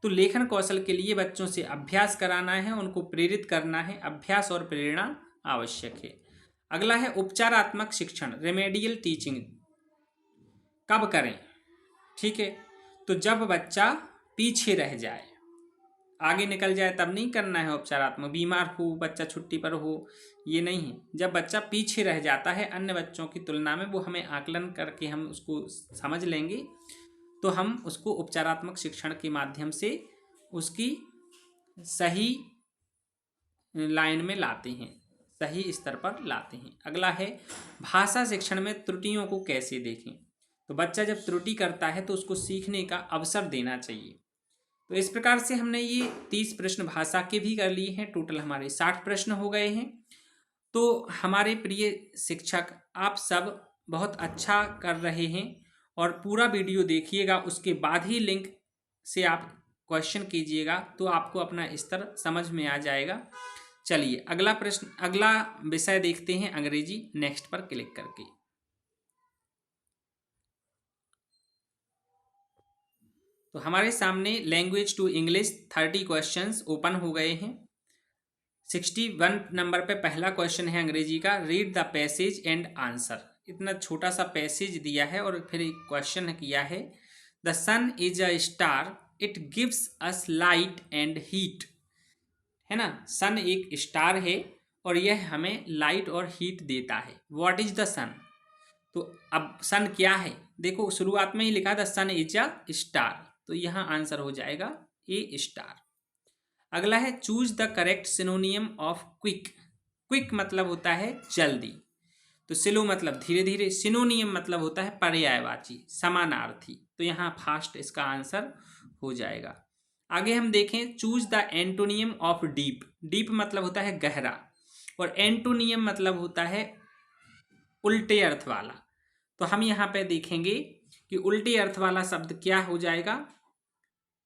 Speaker 1: तो लेखन कौशल के लिए बच्चों से अभ्यास कराना है, उनको प्रेरित करना है, अभ्यास और प्रेरणा आवश्यक है। अगला है, उपचारात्मक शिक्षण, रेमेडियल टीचिंग कब करें, ठीक है। तो जब बच्चा पीछे रह जाए, आगे निकल जाए तब नहीं करना है उपचारात्मक। बीमार हो, बच्चा छुट्टी पर हो, ये नहीं है। जब बच्चा पीछे रह जाता है अन्य बच्चों की तुलना में, वो हमें आकलन करके हम उसको समझ लेंगे, तो हम उसको उपचारात्मक शिक्षण के माध्यम से उसकी सही लाइन में लाते हैं, सही स्तर पर लाते हैं। अगला है, भाषा शिक्षण में त्रुटियों को कैसे देखें। तो बच्चा जब त्रुटि करता है तो उसको सीखने का अवसर देना चाहिए। तो इस प्रकार से हमने ये 30 प्रश्न भाषा के भी कर लिए हैं। टोटल हमारे 60 प्रश्न हो गए हैं। तो हमारे प्रिय शिक्षक, आप सब बहुत अच्छा कर रहे हैं, और पूरा वीडियो देखिएगा, उसके बाद ही लिंक से आप क्वेश्चन कीजिएगा, तो आपको अपना स्तर समझ में आ जाएगा। चलिए अगला प्रश्न, अगला विषय देखते हैं, अंग्रेजी, नेक्स्ट पर क्लिक करके। तो हमारे सामने language two English 30 questions open हो गए हैं। 61 नंबर पे पहला क्वेश्चन है अंग्रेजी का, read the passage and answer. इतना छोटा सा पैसेज दिया है और फिर एक क्वेश्चन किया है, the sun is a star, it gives us light and heat, है ना। सन एक स्टार है और यह हमें लाइट और हीट देता है। व्हाट इज द सन, तो अब सन क्या है, देखो शुरुआत में ही लिखा the sun is a star, तो यहाँ आंसर हो जाएगा ए स्टार। अगला है, choose the correct synonym of quick. Quick मतलब होता है जल्दी, तो स्लो मतलब धीरे धीरे, सिनोनियम मतलब होता है पर्यायवाची, समानार्थी, तो यहाँ फास्ट इसका आंसर हो जाएगा। आगे हम देखें, choose the antonym of deep. Deep मतलब होता है गहरा, और एंटोनियम मतलब होता है उल्टे अर्थ वाला। तो हम यहाँ पे देखेंगे कि उल्टे अर्थ वाला शब्द क्या हो जाएगा।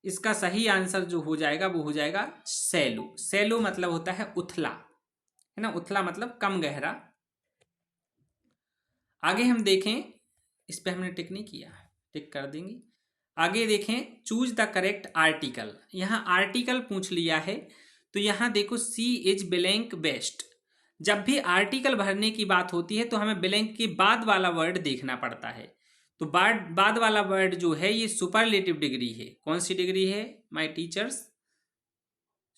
Speaker 1: इसका सही आंसर जो हो जाएगा वो हो जाएगा सैलो। सैलो मतलब होता है उथला, है ना, उथला मतलब कम गहरा। आगे हम देखें, इस पे हमने टिक नहीं किया, टिक कर देंगे। आगे देखें, चूज द करेक्ट आर्टिकल। यहाँ आर्टिकल पूछ लिया है, तो यहाँ देखो सी इज ब्लैंक बेस्ट, जब भी आर्टिकल भरने की बात होती है तो हमें ब्लैंक के बाद वाला वर्ड देखना पड़ता है। तो बाद वाला वर्ड जो है ये सुपरलेटिव डिग्री है। कौन सी डिग्री है माय टीचर्स?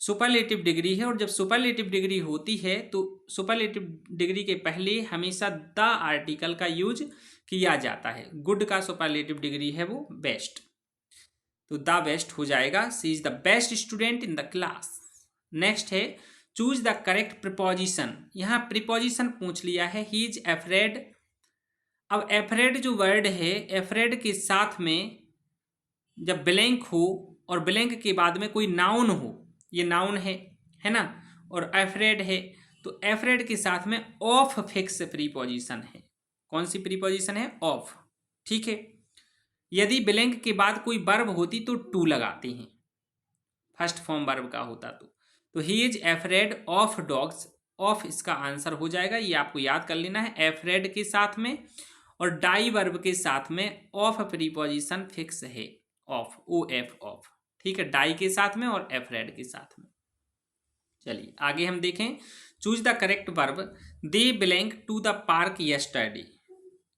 Speaker 1: सुपरलेटिव डिग्री है। और जब सुपरलेटिव डिग्री होती है तो सुपरलेटिव डिग्री के पहले हमेशा द आर्टिकल का यूज किया जाता है। गुड का सुपरलेटिव डिग्री है वो बेस्ट, तो द बेस्ट हो जाएगा। She is the best student in the class. Next है चूज द करेक्ट प्रिपोजिशन। यहाँ प्रिपोजिशन पूछ लिया है ही इज एफ्रेड। अब एफ्रेड जो वर्ड है, एफ्रेड के साथ में जब ब्लैंक हो और ब्लैंक के बाद में कोई नाउन हो, ये नाउन है ना, और एफ्रेड है, तो एफ्रेड के साथ में ऑफ फिक्स प्रीपोजिशन है। कौन सी प्रीपोजिशन है? ऑफ। ठीक है। यदि ब्लैंक के बाद कोई वर्ब होती तो टू लगाते हैं, फर्स्ट फॉर्म वर्ब का होता तो ही is afraid of dogs. Of इसका आंसर हो जाएगा, ये आपको याद कर लेना है। एफ्रेड के साथ में और डाई वर्ब के साथ में ऑफ प्रीपोजिशन फिक्स है, ऑफ, ओ एफ, ऑफ। ठीक है, डाई के साथ में और एफ्रेड के साथ में। चलिए आगे हम देखें। Choose the correct verb. They belong to the park yesterday.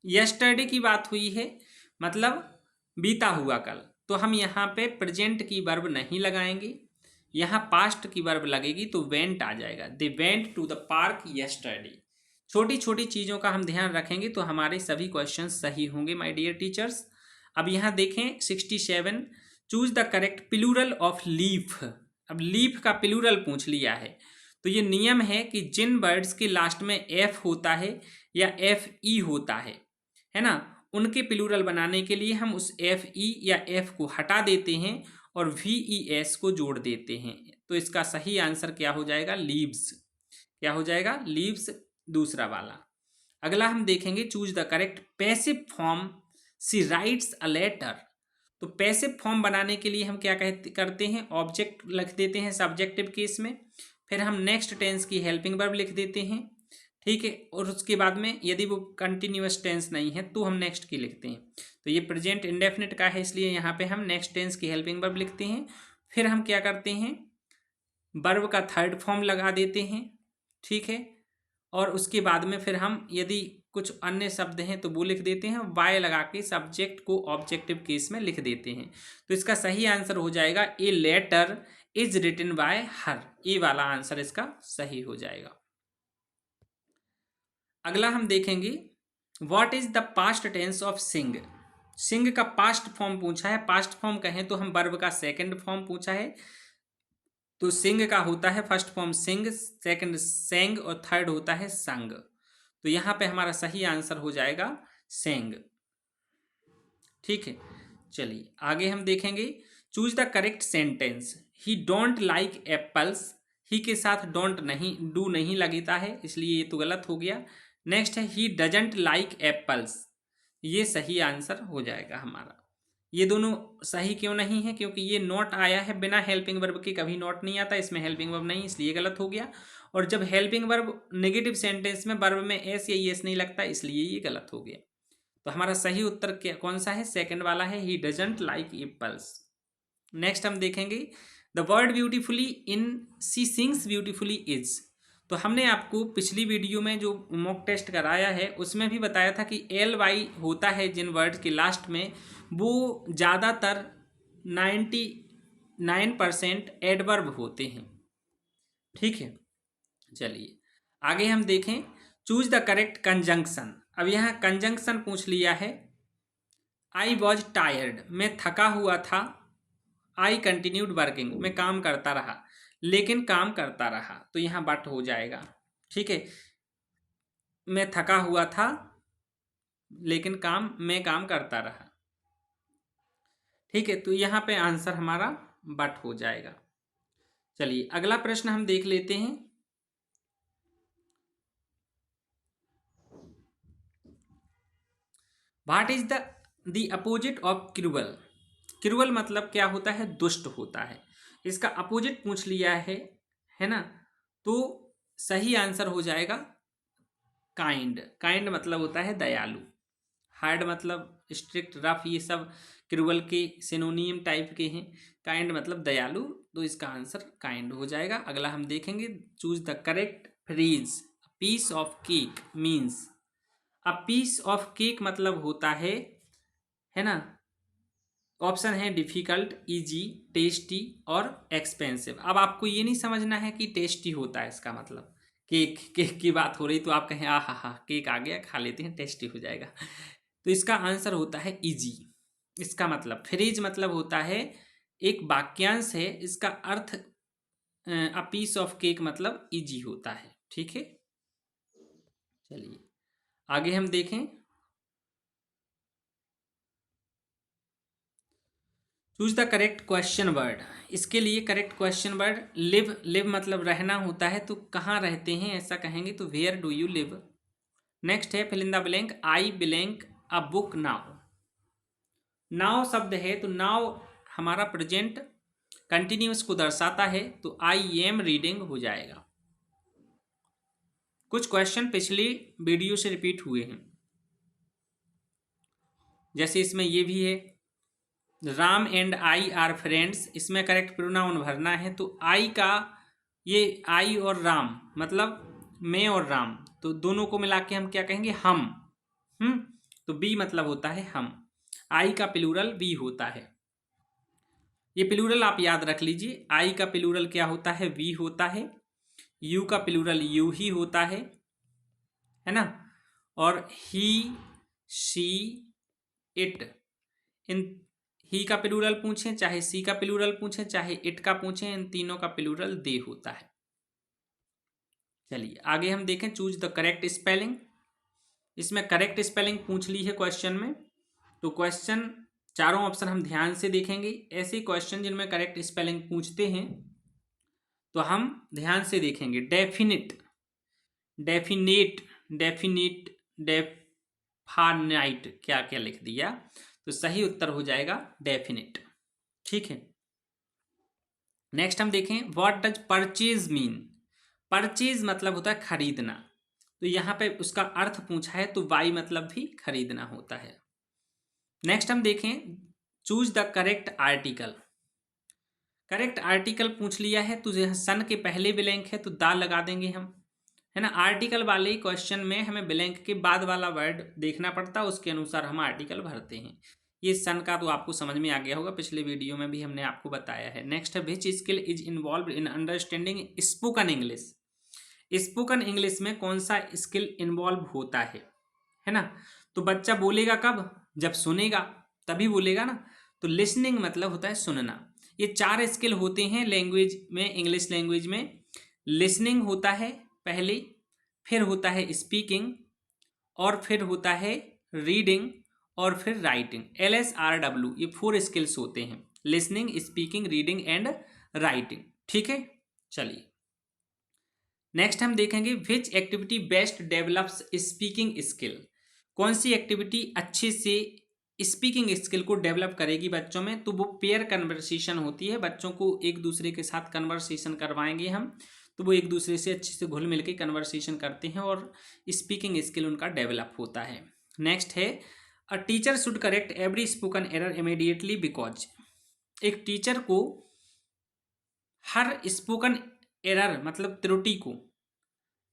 Speaker 1: Yesterday की बात हुई है, मतलब बीता हुआ कल, तो हम यहाँ पे प्रेजेंट की वर्ब नहीं लगाएंगे, यहाँ पास्ट की वर्ब लगेगी तो वेंट आ जाएगा। They went to the park yesterday. छोटी छोटी चीज़ों का हम ध्यान रखेंगे तो हमारे सभी क्वेश्चन सही होंगे माय डियर टीचर्स। अब यहाँ देखें 67, choose the correct plural of leaf. अब लीफ का प्लूरल पूछ लिया है, तो ये नियम है कि जिन वर्ड्स के लास्ट में एफ होता है या एफ ई होता है ना, उनके प्लूरल बनाने के लिए हम उस एफ ई या एफ को हटा देते हैं और वी ई एस को जोड़ देते हैं। तो इसका सही आंसर क्या हो जाएगा? लीव्स। क्या हो जाएगा? लीव्स, दूसरा वाला। अगला हम देखेंगे choose the correct passive form. She writes a letter. तो पैसिव फॉर्म बनाने के लिए हम क्या करते हैं? ऑब्जेक्ट लिख देते हैं सब्जेक्टिव केस में, फिर हम नेक्स्ट टेंस की हेल्पिंग वर्ब लिख देते हैं। ठीक है, और उसके बाद में यदि वो कंटिन्यूअस टेंस नहीं है तो हम नेक्स्ट की लिखते हैं। तो ये प्रेजेंट इंडेफिनिट का है, इसलिए यहाँ पे हम नेक्स्ट टेंस की हेल्पिंग वर्ब लिखते हैं। फिर हम क्या करते हैं? वर्ब का थर्ड फॉर्म लगा देते हैं। ठीक है, और उसके बाद में फिर हम यदि कुछ अन्य शब्द हैं तो वो लिख देते हैं, वाई लगा के सब्जेक्ट को ऑब्जेक्टिव केस में लिख देते हैं। तो इसका सही आंसर हो जाएगा a letter is written by her. ये वाला आंसर इसका सही हो जाएगा। अगला हम देखेंगे what is the past tense of sing. Sing का पास्ट फॉर्म पूछा है। पास्ट फॉर्म कहें तो हम वर्ब का सेकंड फॉर्म पूछा है, तो सिंग का होता है फर्स्ट फॉर्म सिंग, सेकंड सेंग और थर्ड होता है संग। तो यहाँ पे हमारा सही आंसर हो जाएगा सेंग। ठीक है, चलिए आगे हम देखेंगे choose the correct sentence. He don't like apples. He के साथ डोंट नहीं, डू नहीं लगता है, इसलिए ये तो गलत हो गया। नेक्स्ट है ही डजंट लाइक एप्पल्स। ये सही आंसर हो जाएगा हमारा। ये दोनों सही क्यों नहीं है? क्योंकि ये नॉट आया है बिना हेल्पिंग वर्ब के, कभी नॉट नहीं आता, इसमें हेल्पिंग वर्ब नहीं, इसलिए गलत हो गया। और जब हेल्पिंग वर्ब नेगेटिव सेंटेंस में वर्ब में एस या एस नहीं लगता, इसलिए ये गलत हो गया। तो हमारा सही उत्तर क्या कौन सा है? सेकंड वाला है, he doesn't like apples. Next हम देखेंगे the word beautifully in she sings beautifully is. तो हमने आपको पिछली वीडियो में जो मॉक टेस्ट कराया है उसमें भी बताया था कि एल वाई होता है जिन वर्ड के लास्ट में, वो ज़्यादातर 99% एडवर्ब होते हैं। ठीक है, चलिए आगे हम देखें चूज द करेक्ट कंजंक्शन। अब यहाँ कंजंक्शन पूछ लिया है। आई वॉज टायर्ड, मैं थका हुआ था। आई कंटिन्यूड वर्किंग, मैं काम करता रहा, लेकिन काम करता रहा, तो यहाँ बट हो जाएगा। ठीक है, मैं थका हुआ था लेकिन मैं काम करता रहा। ठीक है, तो यहाँ पे आंसर हमारा बट हो जाएगा। चलिए अगला प्रश्न हम देख लेते हैं। What is the opposite of cruel. Cruel मतलब क्या होता है? दुष्ट होता है। इसका अपोजिट पूछ लिया है ना, तो सही आंसर हो जाएगा काइंड। काइंड मतलब होता है दयालु। हार्ड मतलब स्ट्रिक्ट, रफ, ये सब क्रूअल के सिनोनियम टाइप के हैं। काइंड मतलब दयालु, तो इसका आंसर काइंड हो जाएगा। अगला हम देखेंगे choose the correct phrase. Piece of cake means, a piece of cake मतलब होता है ना, ऑप्शन है डिफिकल्ट, इजी, टेस्टी और एक्सपेंसिव। अब आपको ये नहीं समझना है कि टेस्टी होता है इसका मतलब, केक केक की बात हो रही तो आप कहें आ हा केक आ गया खा लेते हैं टेस्टी हो जाएगा, तो इसका आंसर होता है इजी। इसका मतलब फ्रीज मतलब होता है एक वाक्यांश है, इसका अर्थ अ पीस ऑफ केक मतलब इजी होता है। ठीक है, चलिए आगे हम देखें। Choose the correct question word. इसके लिए correct question word live, live मतलब रहना होता है, तो कहाँ रहते हैं ऐसा कहेंगे तो where do you live. Next है fill in the blank, I blank a book now. Now शब्द है तो नाउ हमारा प्रेजेंट कंटिन्यूस को दर्शाता है, तो आई एम रीडिंग हो जाएगा। कुछ क्वेश्चन पिछली वीडियो से रिपीट हुए हैं, जैसे इसमें ये भी है, Ram and I R friends, इसमें करेक्ट प्रोनाउन भरना है, तो आई का ये आई और राम मतलब मैं और राम, तो दोनों को मिला के हम क्या कहेंगे हम। तो बी मतलब होता है हम, आई का प्लूरल बी होता है। ये प्लूरल आप याद रख लीजिए, आई का प्लूरल क्या होता है, वी होता है, यू का प्लूरल यू ही होता है ना, और ही, शी, इट, इन ही का प्लूरल पूछें चाहे सी का प्लूरल पूछें चाहे इट का पूछें, इन तीनों का प्लूरल दे होता है। चलिए आगे हम देखें, चूज द करेक्ट स्पेलिंग। इसमें करेक्ट स्पेलिंग पूछ ली है क्वेश्चन में, तो क्वेश्चन चारों ऑप्शन हम ध्यान से देखेंगे। ऐसे क्वेश्चन जिनमें करेक्ट स्पेलिंग पूछते हैं तो हम ध्यान से देखेंगे। डेफिनिट, डेफिनेट, डेफिनिट, डेफानाइट, क्या क्या लिख दिया, तो सही उत्तर हो जाएगा डेफिनिट। ठीक है, नेक्स्ट हम देखें, what does purchase mean. Purchase मतलब होता है खरीदना, तो यहां पे उसका अर्थ पूछा है तो बाई मतलब भी खरीदना होता है। नेक्स्ट हम देखें, choose the correct article. Correct article पूछ लिया है तो सन के पहले ब्लैंक है तो दा लगा देंगे हम, है ना। आर्टिकल वाले क्वेश्चन में हमें ब्लैंक के बाद वाला वर्ड देखना पड़ता है, उसके अनुसार हम आर्टिकल भरते हैं। ये सन का तो आपको समझ में आ गया होगा, पिछले वीडियो में भी हमने आपको बताया है। नेक्स्ट है, which skill is involve in understanding spoken English. Spoken English में कौन सा स्किल इन्वॉल्व होता है ना। तो बच्चा बोलेगा कब, जब सुनेगा तभी बोलेगा ना, तो लिसनिंग मतलब होता है सुनना। ये 4 स्किल होते हैं लैंग्वेज में, इंग्लिश लैंग्वेज में। लिसनिंग होता है पहले, फिर होता है स्पीकिंग, और फिर होता है रीडिंग, और फिर राइटिंग। LSRW, ये 4 स्किल्स होते हैं, listening, speaking, reading and writing. ठीक है, चलिए नेक्स्ट हम देखेंगे, which activity best develops speaking skill. कौन सी एक्टिविटी अच्छे से स्पीकिंग स्किल को डेवलप करेगी बच्चों में, तो वो पेयर कन्वर्सेशन होती है। बच्चों को एक दूसरे के साथ कन्वर्सेशन करवाएंगे हम, तो वो एक दूसरे से अच्छे से घुल मिल के कन्वर्सेशन करते हैं और स्पीकिंग स्किल उनका डेवलप होता है। नेक्स्ट है, a teacher should correct every spoken error immediately because. एक टीचर को हर स्पोकन एरर मतलब त्रुटि को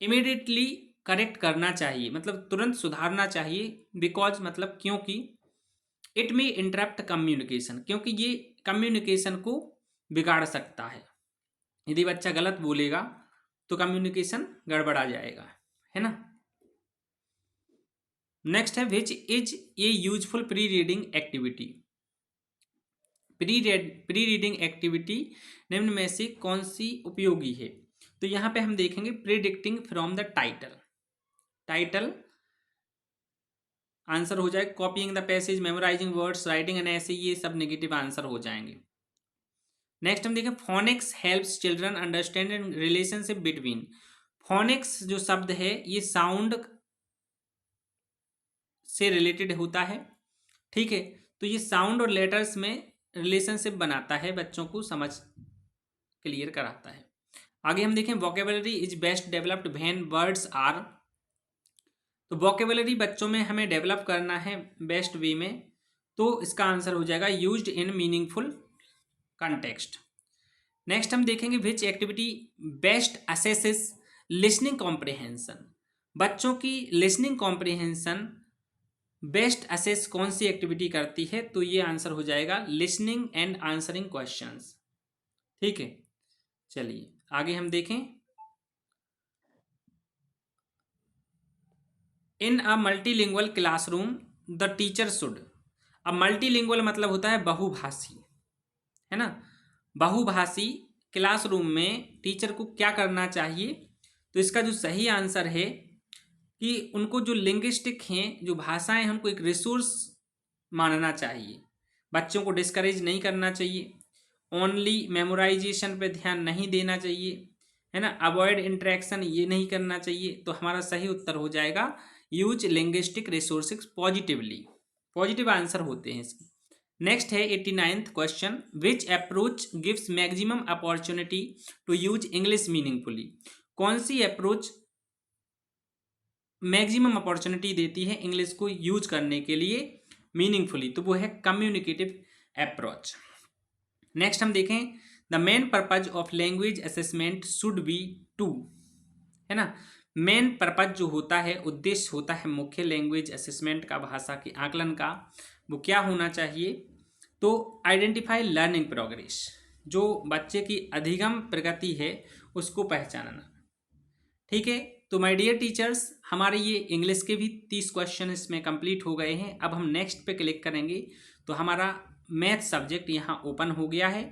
Speaker 1: इमीडिएटली करेक्ट करना चाहिए, मतलब तुरंत सुधारना चाहिए। बिकॉज मतलब क्योंकि, इट मे इंटरप्ट कम्युनिकेशन, क्योंकि ये कम्युनिकेशन को बिगाड़ सकता है। यदि बच्चा गलत बोलेगा तो कम्युनिकेशन गड़बड़ा जाएगा, है ना। नेक्स्ट है, which is a useful pre reading activity. Pre reading activity निम्न में से कौन सी उपयोगी है, तो यहां पे हम देखेंगे predicting from the title. Title answer हो जाए, copying the passage, memorising words, writing an essay, ये सब नेगेटिव आंसर हो जाएंगे। नेक्स्ट हम देखें, phoenix helps children understand relationship between. Phoenix जो शब्द है ये साउंड से रिलेटेड होता है, ठीक है। तो ये साउंड और लेटर्स में रिलेशनशिप बनाता है, बच्चों को समझ क्लियर कराता है। आगे हम देखें, vocabulary is best developed when words are. तो वोकेबलरी बच्चों में हमें डेवलप करना है बेस्ट वे में, तो इसका आंसर हो जाएगा used in meaningful context. Next हम देखेंगे, which activity best assesses listening comprehension. बच्चों की लिसनिंग कॉम्प्रिहेंशन बेस्ट असेस कौन सी एक्टिविटी करती है? तो ये आंसर हो जाएगा लिसनिंग एंड आंसरिंग क्वेश्चंस। ठीक है, चलिए आगे हम देखें। In a multilingual classroom the teacher should. अब मल्टीलिंगुअल मतलब होता है बहुभाषी, है ना। बहुभाषी क्लासरूम में टीचर को क्या करना चाहिए? तो इसका जो सही आंसर है कि उनको जो लिंग्विस्टिक हैं, जो भाषाएं हैं, उनको एक रिसोर्स मानना चाहिए। बच्चों को डिस्करेज नहीं करना चाहिए, ओनली मेमोराइजेशन पे ध्यान नहीं देना चाहिए, है ना। अवॉइड इंटरेक्शन ये नहीं करना चाहिए। तो हमारा सही उत्तर हो जाएगा use linguistic resources positively. Positive answer होते हैं इसके। नेक्स्ट है 89th question, which approach gives maximum opportunity to use English meaningfully. कौन सी अप्रोच मैक्सिमम अपॉर्चुनिटी देती है इंग्लिश को यूज करने के लिए मीनिंगफुली? तो वो है कम्युनिकेटिव अप्रोच। नेक्स्ट हम देखें, the main purpose of language assessment should be to, है ना। मेन पर्पज जो होता है, उद्देश्य होता है मुख्य लैंग्वेज असेसमेंट का, भाषा के आकलन का, वो क्या होना चाहिए? तो आइडेंटिफाई लर्निंग प्रोग्रेस, जो बच्चे की अधिगम प्रगति है उसको पहचानना। ठीक है, तो माय डियर टीचर्स, हमारे ये इंग्लिश के भी 30 क्वेश्चन इसमें कंप्लीट हो गए हैं। अब हम नेक्स्ट पे क्लिक करेंगे तो हमारा मैथ सब्जेक्ट यहाँ ओपन हो गया है।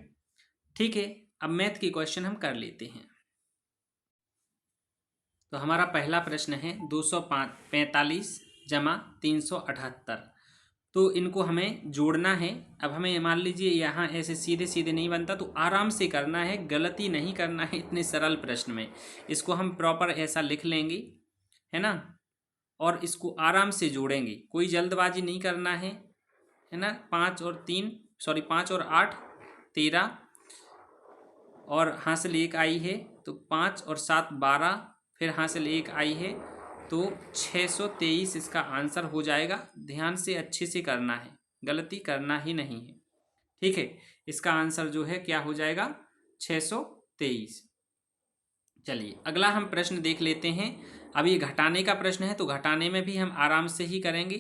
Speaker 1: ठीक है, अब मैथ की क्वेश्चन हम कर लेते हैं। तो हमारा पहला प्रश्न है 245 जमा 378। तो इनको हमें जोड़ना है। अब हमें मान लीजिए यहाँ ऐसे सीधे सीधे नहीं बनता, तो आराम से करना है, गलती नहीं करना है इतने सरल प्रश्न में। इसको हम प्रॉपर ऐसा लिख लेंगे, है ना, और इसको आराम से जोड़ेंगे, कोई जल्दबाजी नहीं करना है 5 और 8 13, और हासिल 1 आई है, तो 5 और 7 12, फिर हासिल 1 आई है, तो 623 इसका आंसर हो जाएगा। ध्यान से अच्छे से करना है, गलती करना ही नहीं है। ठीक है, इसका आंसर जो है क्या हो जाएगा? 623। चलिए अगला हम प्रश्न देख लेते हैं। अब ये घटाने का प्रश्न है, तो घटाने में भी हम आराम से ही करेंगे।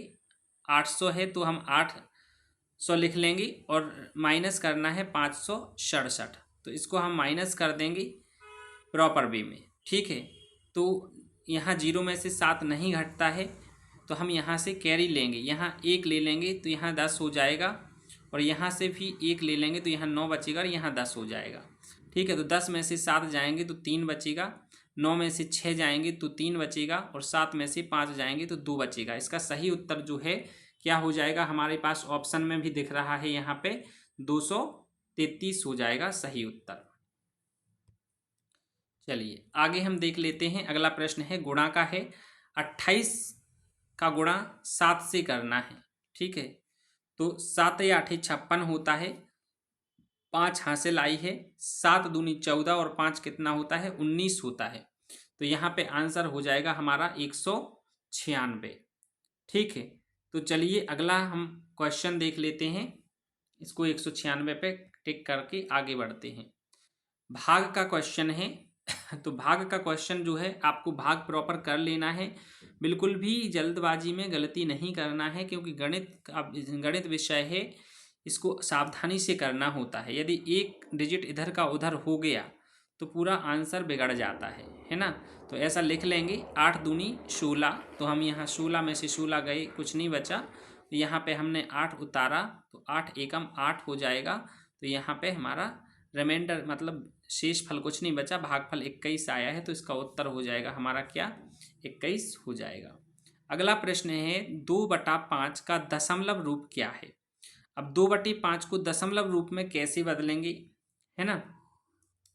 Speaker 1: 800 है तो हम 800 लिख लेंगे, और माइनस करना है 567, तो इसको हम माइनस कर देंगे प्रॉपर वे में। ठीक है, तो यहाँ 0 में से 7 नहीं घटता है, तो हम यहाँ से कैरी लेंगे, यहाँ 1 ले लेंगे तो यहाँ 10 हो जाएगा, और यहाँ से भी 1 ले लेंगे तो यहाँ 9 बचेगा, और यहाँ 10 हो जाएगा। ठीक है, तो 10 में से 7 जाएंगे तो 3 बचेगा, 9 में से 6 जाएंगे तो 3 बचेगा, और 7 में से 5 जाएंगे तो 2 बचेगा। इसका सही उत्तर जो है क्या हो जाएगा? हमारे पास ऑप्शन में भी दिख रहा है यहाँ पे 233 हो जाएगा सही उत्तर। चलिए आगे हम देख लेते हैं। अगला प्रश्न है गुणा का है। 28 का गुणा 7 से करना है। ठीक है, तो 7 या 8 56 होता है, 5 हासिल आई है, 7 दूनी 14, और 5 कितना होता है? 19 होता है। तो यहाँ पे आंसर हो जाएगा हमारा 196। ठीक है, तो चलिए अगला हम क्वेश्चन देख लेते हैं। इसको 196 पे टिक करके आगे बढ़ते हैं। भाग का क्वेश्चन है। तो भाग का क्वेश्चन जो है, आपको भाग प्रॉपर कर लेना है, बिल्कुल भी जल्दबाजी में गलती नहीं करना है, क्योंकि गणित विषय है, इसको सावधानी से करना होता है। यदि एक डिजिट इधर का उधर हो गया तो पूरा आंसर बिगड़ जाता है ना। तो ऐसा लिख लेंगे 8 दूनी 16, तो हम यहाँ 16 में से 16 गए, कुछ नहीं बचा, तो यहाँ पे हमने 8 उतारा, तो 8 एकम 8 हो जाएगा। तो यहाँ पे हमारा रिमाइंडर मतलब शेष फल कुछ नहीं बचा, भागफल 21 आया है, तो इसका उत्तर हो जाएगा हमारा क्या? 21 हो जाएगा। अगला प्रश्न है 2/5 का दशमलव रूप क्या है? अब 2/5 को दशमलव रूप में कैसे बदलेंगे, है ना।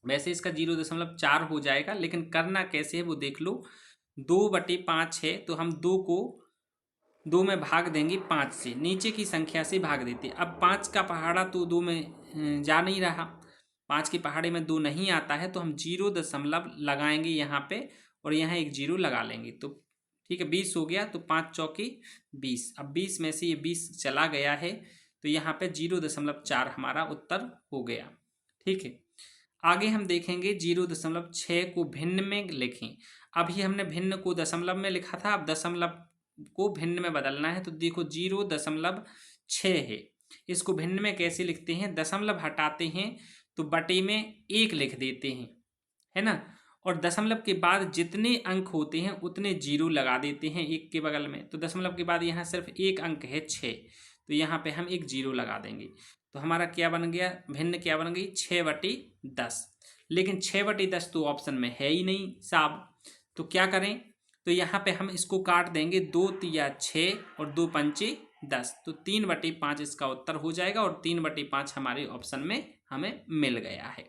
Speaker 1: वैसे इसका 0.4 हो जाएगा, लेकिन करना कैसे है वो देख लो। 2/5 है तो हम 2 को 2 में भाग देंगे 5 से, नीचे की संख्या से भाग देते। अब 5 का पहाड़ा तो 2 में जा नहीं रहा, 5 के पहाड़े में 2 नहीं आता है, तो हम 0 लगाएंगे यहाँ पे, और यहाँ एक 0 लगा लेंगे, तो ठीक है 20 हो गया। तो 5 चौके 20, अब 20 में से ये 20 चला गया है, तो यहाँ पे 0.4 हमारा उत्तर हो गया। ठीक है, आगे हम देखेंगे 0.6 को भिन्न में लिखें। अभी हमने भिन्न को दशमलव में लिखा था, अब दशमलव को भिन्न में बदलना है। तो देखो 0.6 है, इसको भिन्न में कैसे लिखते हैं, दशमलव हटाते हैं तो बटे में 1 लिख देते हैं, है ना, और दशमलव के बाद जितने अंक होते हैं उतने 0 लगा देते हैं 1 के बगल में। तो दशमलव के बाद यहाँ सिर्फ 1 अंक है 6, तो यहाँ पे हम एक 0 लगा देंगे। तो हमारा क्या बन गया, भिन्न क्या बन गई, 6/10। लेकिन 6/10 तो ऑप्शन में है ही नहीं साहब, तो क्या करें, तो यहाँ पे हम इसको काट देंगे, 2 तिया 6 और 2 पंचे 10, तो 3/5 इसका उत्तर हो जाएगा और 3/5 हमारे ऑप्शन में हमें मिल गया है।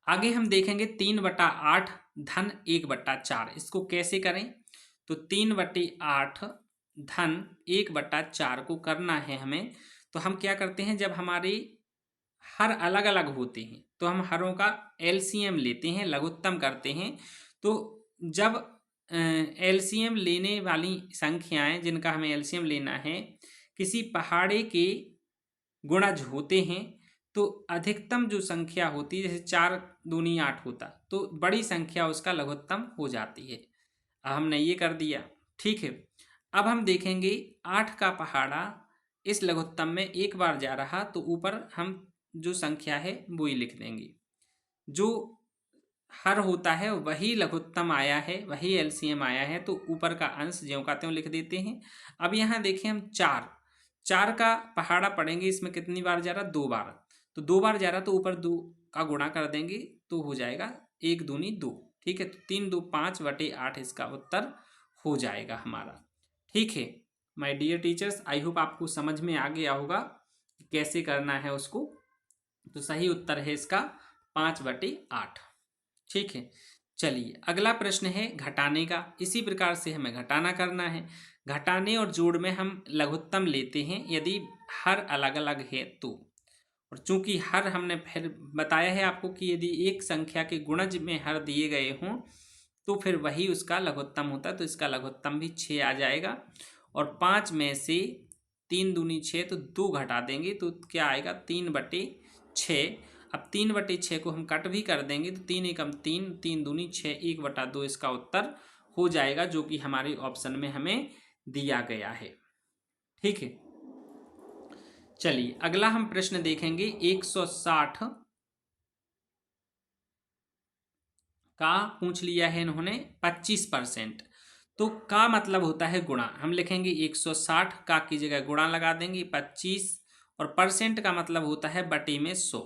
Speaker 1: आगे हम देखेंगे 3/8 धन 1/4, इसको कैसे करें, तो 3/8 धन 1/4 को करना है हमें। तो हम क्या करते हैं, जब हमारे हर अलग अलग होते हैं तो हम हरों का एलसीएम लेते हैं, लघुत्तम करते हैं। तो जब एलसीएम लेने वाली संख्याएं जिनका हमें एलसीएम लेना है, किसी पहाड़े के गुणज होते हैं, तो अधिकतम जो संख्या होती है, जैसे 4 दूनी 8 होता, तो बड़ी संख्या उसका लघुत्तम हो जाती है। अब हमने ये कर दिया, ठीक है। अब हम देखेंगे 8 का पहाड़ा इस लघुत्तम में एक बार जा रहा, तो ऊपर हम जो संख्या है वो ही लिख देंगे। जो हर होता है वही लघुत्तम आया है, वही एलसीएम आया है, तो ऊपर का अंश ज्यों का त्यों लिख देते हैं। अब यहाँ देखें हम 4 का पहाड़ा पढ़ेंगे, इसमें कितनी बार जा रहा, 2 बार, तो 2 बार जा रहा, तो ऊपर 2 का गुणा कर देंगे तो हो जाएगा 1 दूनी 2, ठीक है। तो 3 2 5/8 इसका उत्तर हो जाएगा हमारा, ठीक है। My dear teachers, I hope आपको समझ में आ गया होगा कि कैसे करना है उसको। तो सही उत्तर है इसका 5/8, ठीक है। चलिए अगला प्रश्न है घटाने का। इसी प्रकार से हमें घटाना करना है। घटाने और जोड़ में हम लघुत्तम लेते हैं यदि हर अलग अलग है तो, और चूंकि हर हमने फिर बताया है आपको कि यदि एक संख्या के गुणज में हर दिए गए हों तो फिर वही उसका लघुत्तम होता है, तो इसका लघुत्तम भी 6 आ जाएगा। और 5 में से 3 दूनी 6, तो 2 घटा देंगे तो क्या आएगा, 3/6। अब 3/6 को हम कट भी कर देंगे तो 3 एकम 3, 3 दूनी 6, 1/2 इसका उत्तर हो जाएगा, जो कि हमारे ऑप्शन में हमें दिया गया है, ठीक है। चलिए अगला हम प्रश्न देखेंगे 160 का पूछ लिया है इन्होंने 25%। तो का मतलब होता है गुणा, हम लिखेंगे 160 का की जगह गुणा लगा देंगे 25, और परसेंट का मतलब होता है बटे में 100।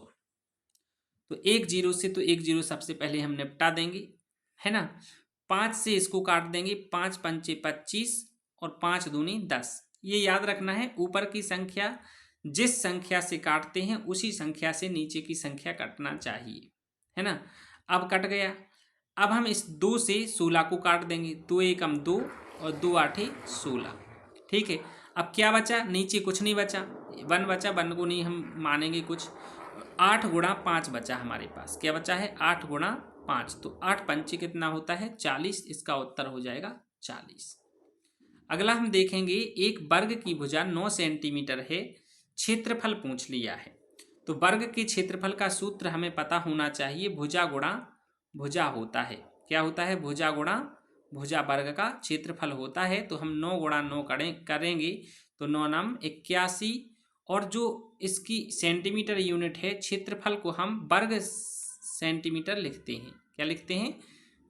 Speaker 1: तो 1 0 से, तो 1 0 सबसे पहले हम निपटा देंगे, है ना। 5 से इसको काट देंगे, 5 पंचे 25 और 5 दूनी 10। ये याद रखना है, ऊपर की संख्या जिस संख्या से काटते हैं उसी संख्या से नीचे की संख्या कटना चाहिए, है ना। अब कट गया। अब हम इस 2 से 16 को काट देंगे, 2 एकम 2 और 2 8 16, ठीक है। अब क्या बचा, नीचे कुछ नहीं बचा, 1 बचा, 1 को नहीं हम मानेंगे कुछ। 8 गुणा 5 बचा हमारे पास, क्या बचा है, 8 गुणा 5, तो 8 पंचे कितना होता है, 40, इसका उत्तर हो जाएगा 40। अगला हम देखेंगे एक वर्ग की भुजा 9 सेंटीमीटर है, क्षेत्रफल पूछ लिया है। तो वर्ग के क्षेत्रफल का सूत्र हमें पता होना चाहिए, भुजा गुणा भुजा होता है, क्या होता है, भुजा गुणा भुजा वर्ग का क्षेत्रफल होता है। तो हम 9 गुणा 9 करेंगे तो 9 9 81, और जो इसकी सेंटीमीटर यूनिट है, क्षेत्रफल को हम वर्ग सेंटीमीटर लिखते हैं, क्या लिखते हैं,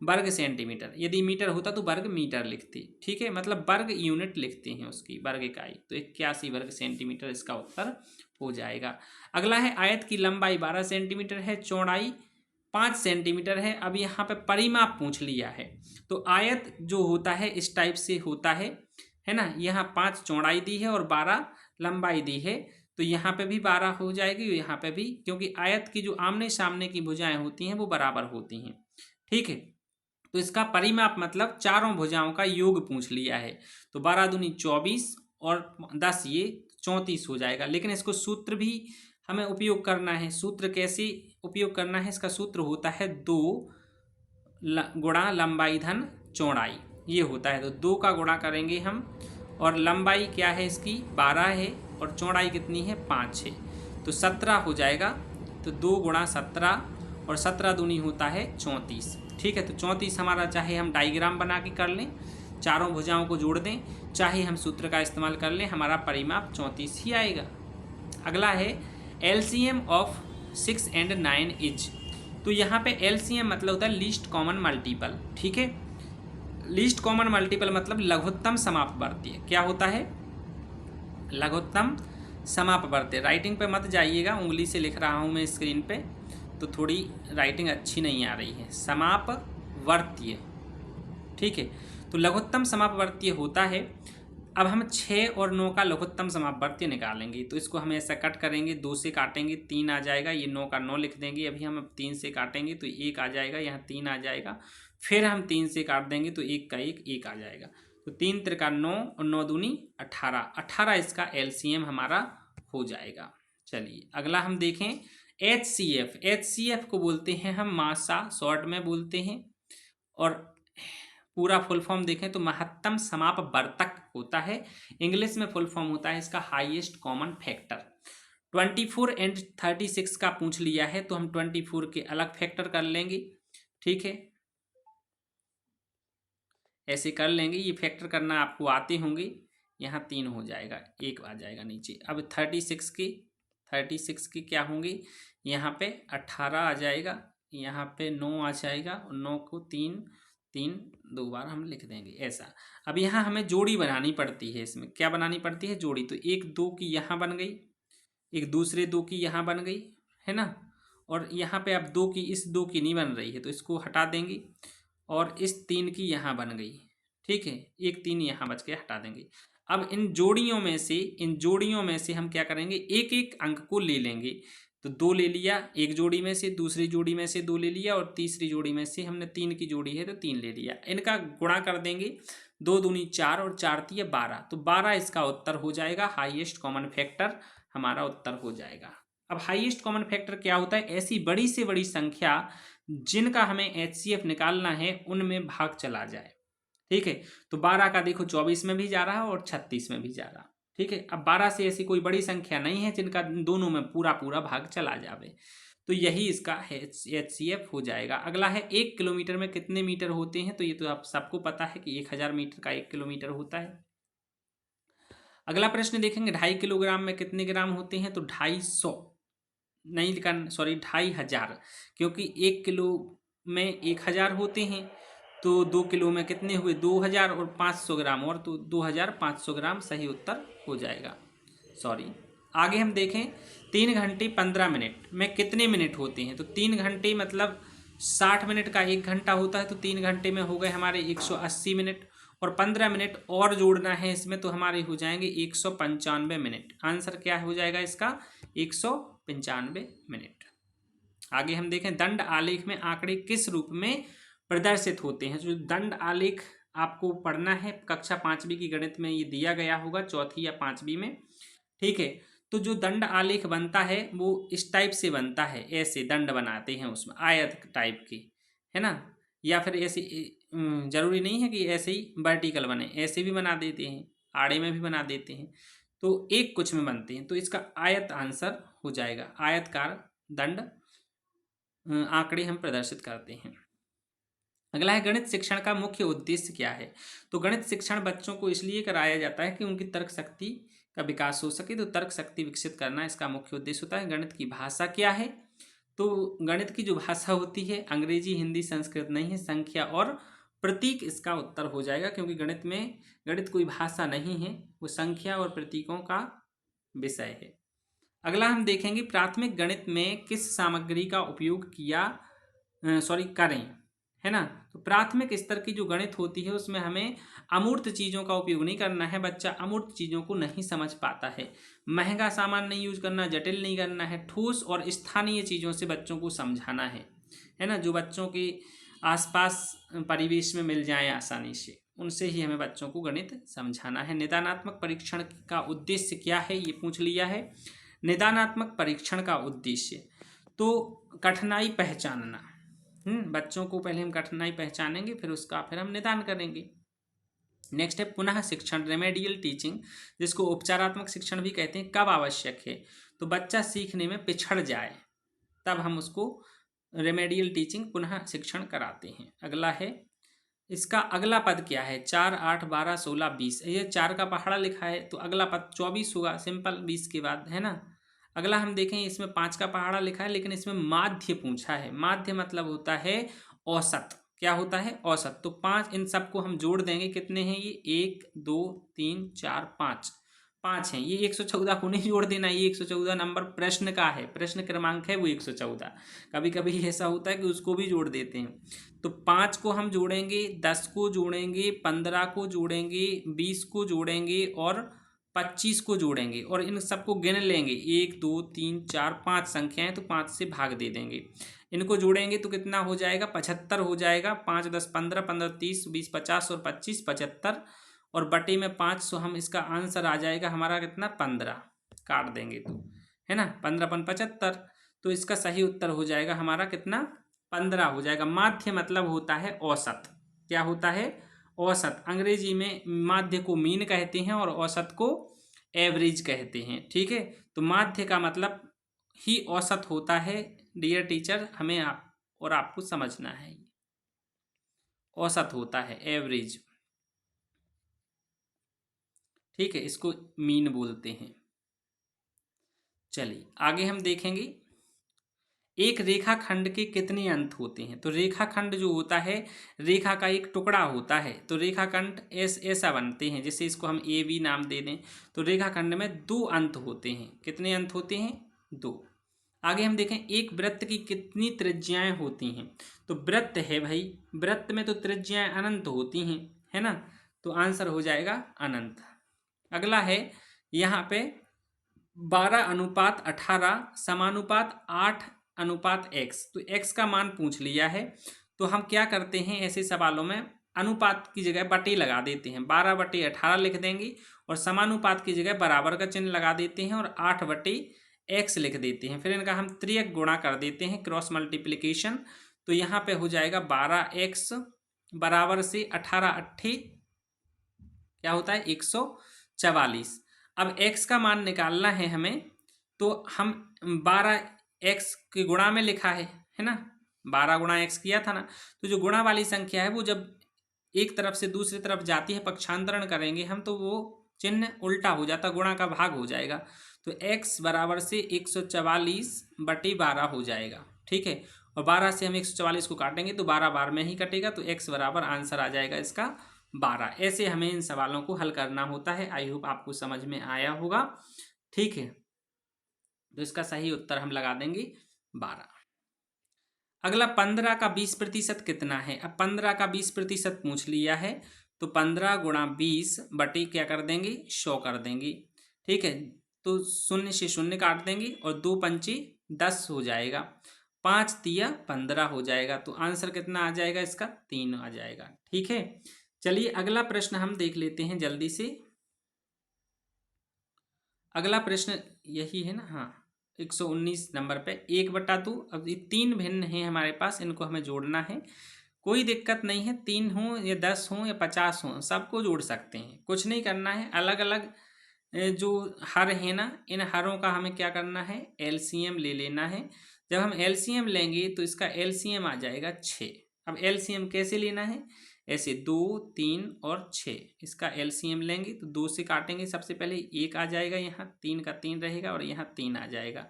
Speaker 1: वर्ग सेंटीमीटर। यदि मीटर होता तो वर्ग मीटर लिखते, ठीक है, मतलब वर्ग यूनिट लिखते हैं उसकी, वर्ग इकाई। तो 81 वर्ग सेंटीमीटर इसका उत्तर हो जाएगा। अगला है आयत की लंबाई 12 सेंटीमीटर है, चौड़ाई 5 सेंटीमीटर है। अब यहाँ पे परिमाप पूछ लिया है। तो आयत जो होता है इस टाइप से होता है ना। यहाँ 5 चौड़ाई दी है और 12 लंबाई दी है, तो यहाँ पे भी 12 हो जाएगी, यहाँ पे भी, क्योंकि आयत की जो आमने सामने की भुजाएं होती हैं वो बराबर होती हैं, ठीक है। तो इसका परिमाप मतलब चारों भुजाओं का योग पूछ लिया है। तो 12 दूनी 24 और 10 ये 34 हो जाएगा। लेकिन इसको सूत्र भी हमें उपयोग करना है। सूत्र कैसे उपयोग करना है, इसका सूत्र होता है 2 गुणा लंबाई धन चौड़ाई, ये होता है। तो 2 का गुणा करेंगे हम, और लंबाई क्या है इसकी 12 है, और चौड़ाई कितनी है 5 है, तो 17 हो जाएगा। तो 2 गुणा 17 और 17 दूनी होता है 34। ठीक है, तो 34 हमारा, चाहे हम डायग्राम बना के कर लें, चारों भुजाओं को जोड़ दें, चाहे हम सूत्र का इस्तेमाल कर लें, हमारा परिमाप 34 ही आएगा। अगला है LCM ऑफ 6 and 9 इज। तो यहाँ पे LCM मतलब होता है लीस्ट कॉमन मल्टीपल। ठीक है, लीस्ट कॉमन मल्टीपल मतलब लघुत्तम समापवर्तीय। क्या होता है? लघुत्तम समापवर्तीय। राइटिंग पे मत जाइएगा, उंगली से लिख रहा हूँ मैं स्क्रीन पे, तो थोड़ी राइटिंग अच्छी नहीं आ रही है। समापवर्तीय, ठीक है, तो लघुत्तम समापवर्तीय होता है। अब हम 6 और 9 का लघुत्तम समापवर्तीय निकालेंगे, तो इसको हम ऐसा कट करेंगे, 2 से काटेंगे 3 आ जाएगा, ये 9 का 9 लिख देंगे। अभी हम 3 से काटेंगे तो 1 आ जाएगा, यहाँ 3 आ जाएगा, फिर हम 3 से काट देंगे तो 1 का 1 आ जाएगा। तो 3 त्रिका 9 और 9 दूनी 18, 18 इसका LCM हमारा हो जाएगा। चलिए अगला हम देखें HCF। HCF को बोलते हैं हम मासा, शॉर्ट में बोलते हैं, और पूरा फुल फॉर्म देखें तो महत्तम समापवर्तक होता है। इंग्लिश में फुल फॉर्म होता है इसका हाईएस्ट कॉमन फैक्टर। 24 and 36 का पूछ लिया है तो हम 24 के अलग फैक्टर कर लेंगे। ठीक है, ऐसे कर लेंगे, ये फैक्टर करना आपको आते होंगे। यहाँ 3 हो जाएगा, 1 आ जाएगा नीचे। अब 36 के क्या होंगे? यहाँ पे 18 आ जाएगा, यहाँ पे 9 आ जाएगा, और 9 को 3 2 बार हम लिख देंगे ऐसा। अब यहाँ हमें जोड़ी बनानी पड़ती है, इसमें क्या बनानी पड़ती है? जोड़ी। तो 1 2 की यहाँ बन गई, एक दूसरे 2 की यहाँ बन गई, है ना, और यहाँ पे अब 2 की, इस 2 की नहीं बन रही है तो इसको हटा देंगे, और इस 3 की यहाँ बन गई। ठीक है, एक 3 यहाँ बच के हटा देंगे। अब इन जोड़ियों में से हम क्या करेंगे? एक एक अंक को ले लेंगे। तो 2 ले लिया एक जोड़ी में से, दूसरी जोड़ी में से 2 ले लिया, और तीसरी जोड़ी में से हमने 3 की जोड़ी है तो 3 ले लिया। इनका गुणा कर देंगे, 2 दूनी 4 और 4 तिया 12, तो 12 इसका उत्तर हो जाएगा। हाईएस्ट कॉमन फैक्टर हमारा उत्तर हो जाएगा। अब हाईएस्ट कॉमन फैक्टर क्या होता है? ऐसी बड़ी से बड़ी संख्या जिनका हमें HCF निकालना है उनमें भाग चला जाए। ठीक है, तो 12 का देखो 24 में भी जा रहा है और 36 में भी जा रहा। ठीक है, अब 12 से ऐसी कोई बड़ी संख्या नहीं है जिनका दोनों में पूरा पूरा भाग चला जावे, तो यही इसका HCF हो जाएगा। अगला है 1 किलोमीटर में कितने मीटर होते हैं? तो ये तो आप सबको पता है कि 1000 मीटर का 1 किलोमीटर होता है। अगला प्रश्न देखेंगे 2.5 किलोग्राम में कितने ग्राम होते हैं? तो 250 नहीं लिखा, सॉरी 2500, क्योंकि 1 किलो में 1000 होते हैं, तो 2 किलो में कितने हुए? 2000, और 500 ग्राम और, तो 2500 ग्राम सही उत्तर हो जाएगा। सॉरी, आगे हम देखें 3 घंटे 15 मिनट में कितने मिनट होते हैं? तो 3 घंटे मतलब 60 मिनट का 1 घंटा होता है, तो 3 घंटे में हो गए हमारे 180 मिनट, और 15 मिनट और जोड़ना है इसमें तो हमारे हो जाएंगे 195 मिनट। आंसर क्या हो जाएगा इसका? 195 मिनट। आगे हम देखें दंड आलेख में आंकड़े किस रूप में प्रदर्शित होते हैं? जो दंड आलेख आपको पढ़ना है, कक्षा 5वीं की गणित में ये दिया गया होगा, 4थी या 5वीं में। ठीक है, तो जो दंड आलेख बनता है वो इस टाइप से बनता है, ऐसे दंड बनाते हैं उसमें, आयत टाइप की, है ना, या फिर ऐसे, जरूरी नहीं है कि ऐसे ही वर्टिकल बने, ऐसे भी बना देते हैं, आड़े में भी बना देते हैं, तो एक कुछ में बनते हैं, तो इसका आयत आंसर हो जाएगा। आयतकार दंड आंकड़े हम प्रदर्शित करते हैं। अगला है गणित शिक्षण का मुख्य उद्देश्य क्या है? तो गणित शिक्षण बच्चों को इसलिए कराया जाता है कि उनकी तर्क शक्ति का विकास हो सके, तो तर्क शक्ति विकसित करना इसका मुख्य उद्देश्य होता है। गणित की भाषा क्या है? तो गणित की जो भाषा होती है अंग्रेजी, हिंदी, संस्कृत नहीं है, संख्या और प्रतीक इसका उत्तर हो जाएगा, क्योंकि गणित कोई भाषा नहीं है, वो संख्या और प्रतीकों का विषय है। अगला हम देखेंगे प्राथमिक गणित में किस सामग्री का उपयोग करें, है ना। तो प्राथमिक स्तर की जो गणित होती है उसमें हमें अमूर्त चीज़ों का उपयोग नहीं करना है। बच्चा अमूर्त चीज़ों को नहीं समझ पाता है। महंगा सामान नहीं यूज करना, जटिल नहीं करना है, ठोस और स्थानीय चीज़ों से बच्चों को समझाना है ना, जो बच्चों के आसपास परिवेश में मिल जाए आसानी से, उनसे ही हमें बच्चों को गणित समझाना है। निदानात्मक परीक्षण का उद्देश्य क्या है, ये पूछ लिया है। निदानात्मक परीक्षण का उद्देश्य तो कठिनाई पहचानना। बच्चों को पहले हम कठिनाई पहचानेंगे, फिर हम निदान करेंगे। नेक्स्ट है पुनः शिक्षण, रेमेडियल टीचिंग, जिसको उपचारात्मक शिक्षण भी कहते हैं, कब आवश्यक है? तो बच्चा सीखने में पिछड़ जाए तब हम उसको रेमेडियल टीचिंग पुनः शिक्षण कराते हैं। अगला है, इसका अगला पद क्या है? 4, 8, 12, 16, 20। ये 4 का पहाड़ा लिखा है तो अगला पद 24 होगा, सिंपल, 20 के बाद, है ना। अगला हम देखें, इसमें 5 का पहाड़ा लिखा है लेकिन इसमें माध्य पूछा है। माध्य मतलब होता है औसत। क्या होता है? औसत। तो 5, इन सबको हम जोड़ देंगे, कितने हैं ये? 1, 2, 3, 4, 5, 5 हैं। ये 114 को नहीं जोड़ देना, ये 114 नंबर प्रश्न का है, प्रश्न क्रमांक है वो 114। कभी कभी ऐसा होता है कि उसको भी जोड़ देते हैं। तो 5 को हम जोड़ेंगे, 10 को जोड़ेंगे, 15 को जोड़ेंगे, 20 को जोड़ेंगे और 25 को जोड़ेंगे और इन सबको गिन लेंगे। 1, 2, 3, 4, 5 संख्याएं, तो 5 से भाग दे देंगे। इनको जोड़ेंगे तो कितना हो जाएगा? 75 हो जाएगा। 5, 10, 15, 15, 30, 20, 50 और 25, 75 और बटे में 5, सो हम इसका आंसर आ जाएगा हमारा कितना? 15। काट देंगे तो, है ना, 15 × 75। तो इसका सही उत्तर हो जाएगा हमारा कितना? 15 हो जाएगा। माध्य मतलब होता है औसत। क्या होता है? औसत। अंग्रेजी में माध्य को मीन कहते हैं और औसत को एवरेज कहते हैं। ठीक है, तो माध्य का मतलब ही औसत होता है। डियर टीचर, हमें आपको समझना है, औसत होता है, एवरेज। ठीक है, इसको मीन बोलते हैं। चलिए आगे हम देखेंगे, एक रेखाखंड के कितने अंत होते हैं? तो रेखाखंड जो होता है, रेखा का एक टुकड़ा होता है। तो रेखाखंड ऐसा बनते हैं, जैसे इसको हम ए बी नाम दे दें। तो रेखाखंड में 2 अंत होते हैं। कितने अंत होते हैं? 2। आगे हम देखें, एक वृत्त की कितनी त्रिज्याएं होती हैं? तो वृत्त है भाई, वृत्त में तो त्रिज्याएं अनंत होती हैं, है ना। तो आंसर हो जाएगा अनंत। अगला है यहाँ पे 12:18 समानुपात 8:x। तो x का मान पूछ लिया है, तो हम क्या करते हैं ऐसे सवालों में, अनुपात की जगह बटे लगा देते हैं। 12/18 लिख देंगे और समानुपात की जगह बराबर का चिन्ह लगा देते हैं और 8/x लिख देते हैं। फिर इनका हम त्रियक गुणा कर देते हैं, क्रॉस मल्टीप्लिकेशन। तो यहाँ पे हो जाएगा 12x बराबर से 18 अट्ठे क्या होता है? 144। अब x का मान निकालना है हमें, तो हम 12x के गुणा में लिखा है ना, 12 गुणा x किया था ना। तो जो गुणा वाली संख्या है वो जब एक तरफ से दूसरी तरफ जाती है, पक्षांतरण करेंगे हम, तो वो चिन्ह उल्टा हो जाता, गुणा का भाग हो जाएगा। तो x बराबर से 144/12 हो जाएगा। ठीक है, और 12 से हम 144 को काटेंगे तो 12 बार में ही कटेगा, तो x बराबर आंसर आ जाएगा इसका 12। ऐसे हमें इन सवालों को हल करना होता है। आई होप आपको समझ में आया होगा। ठीक है, तो इसका सही उत्तर हम लगा देंगे 12। अगला 15 का 20% कितना है? अब 15 का 20% पूछ लिया है, तो 15 × 20 बटे क्या कर देंगे? 100 कर देंगे। ठीक है, तो 0 से 0 काट देंगे और 2 पंचे 10 हो जाएगा, 5 तिया 15 हो जाएगा। तो आंसर कितना आ जाएगा इसका? 3 आ जाएगा। ठीक है, चलिए अगला प्रश्न हम देख लेते हैं जल्दी से। अगला प्रश्न यही है ना, हाँ, 119 नंबर पे 1/2। अब ये 3 भिन्न हैं हमारे पास, इनको हमें जोड़ना है। कोई दिक्कत नहीं है, 3 हो या 10 हो या 50 हो, सबको जोड़ सकते हैं, कुछ नहीं करना है। अलग अलग जो हर है ना, इन हरों का हमें क्या करना है? एलसीएम ले लेना है। जब हम एलसीएम लेंगे तो इसका एलसीएम आ जाएगा 6। अब एलसीएम कैसे लेना है? ऐसे 2, 3 और 6, इसका एलसीएम लेंगे तो 2 से काटेंगे, सबसे पहले 1 आ जाएगा, यहाँ 3 का 3 रहेगा और यहाँ 3 आ जाएगा।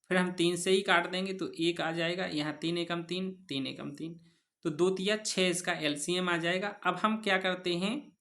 Speaker 1: फिर हम 3 से ही काट देंगे तो 1 आ जाएगा, यहाँ 3 एकम 3, 3 एकम 3, तो 2 तिया 6 इसका एलसीएम आ जाएगा। अब हम क्या करते हैं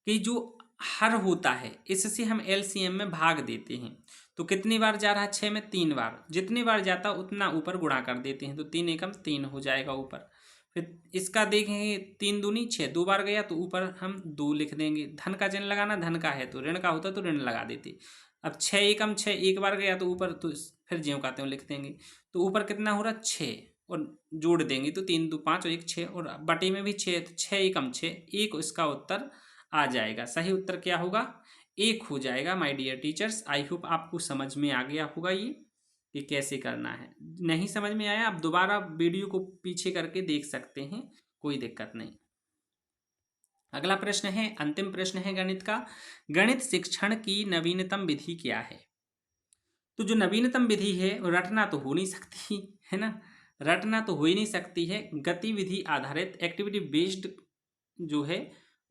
Speaker 1: कि जो हर होता है इससे हम एलसीएम में भाग देते हैं। तो कितनी बार जा रहा है? 6 में 3 बार, जितनी बार जाता उतना ऊपर गुणा कर देते हैं, तो 3 एकम 3 हो जाएगा ऊपर। फिर इसका देखेंगे 3 दूनी 6, 2 बार गया तो ऊपर हम 2 लिख देंगे। धन का चिन्ह लगाना, धन का है तो ऋण का होता तो ऋण लगा देते। अब 6 एकम 6, 1 बार गया तो ऊपर, तो फिर ज्यों का त्यों लिख देंगे। तो ऊपर कितना हो रहा? 6 और जोड़ देंगे तो 3 2 5 और 1 6 और बटे में भी 6, तो 6 एकम 6, 1 इसका उत्तर आ जाएगा। सही उत्तर क्या होगा? 1 हो जाएगा। My dear teachers, I hope आपको समझ में आ गया होगा ये कि कैसे करना है। नहीं समझ में आया, आप दोबारा वीडियो को पीछे करके देख सकते हैं, कोई दिक्कत नहीं। अगला प्रश्न है, अंतिम प्रश्न है गणित का। गणित शिक्षण की नवीनतम विधि क्या है? तो जो नवीनतम विधि है वो रटना तो हो नहीं सकती, है ना, रटना तो हो ही नहीं सकती है, गतिविधि आधारित एक्टिविटी बेस्ड जो है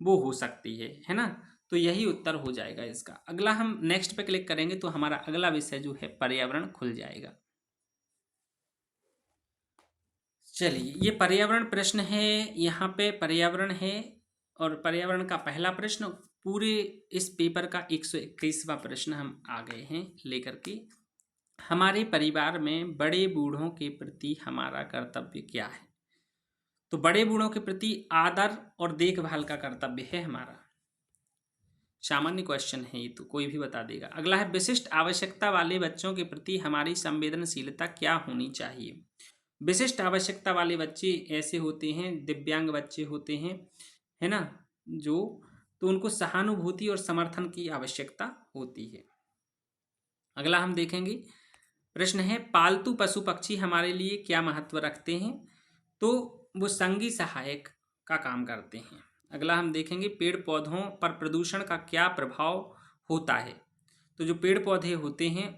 Speaker 1: वो हो सकती है ना। तो यही उत्तर हो जाएगा इसका। अगला हम नेक्स्ट पे क्लिक करेंगे तो हमारा अगला विषय जो है पर्यावरण खुल जाएगा। चलिए, ये पर्यावरण प्रश्न है, यहाँ पे पर्यावरण है और पर्यावरण का पहला प्रश्न, पूरे इस पेपर का 121वां प्रश्न हम आ गए हैं लेकर के। हमारे परिवार में बड़े बूढ़ों के प्रति हमारा कर्तव्य क्या है? तो बड़े बूढ़ों के प्रति आदर और देखभाल का कर्तव्य है हमारा। सामान्य क्वेश्चन है ये, तो कोई भी बता देगा। अगला है विशिष्ट आवश्यकता वाले बच्चों के प्रति हमारी संवेदनशीलता क्या होनी चाहिए? विशिष्ट आवश्यकता वाले बच्चे ऐसे होते हैं, दिव्यांग बच्चे होते हैं, है ना, जो, तो उनको सहानुभूति और समर्थन की आवश्यकता होती है। अगला हम देखेंगे, प्रश्न है पालतू पशु पक्षी हमारे लिए क्या महत्व रखते हैं? तो वो संगी सहायक का काम करते हैं। अगला हम देखेंगे पेड़ पौधों पर प्रदूषण का क्या प्रभाव होता है? तो जो पेड़ पौधे होते हैं,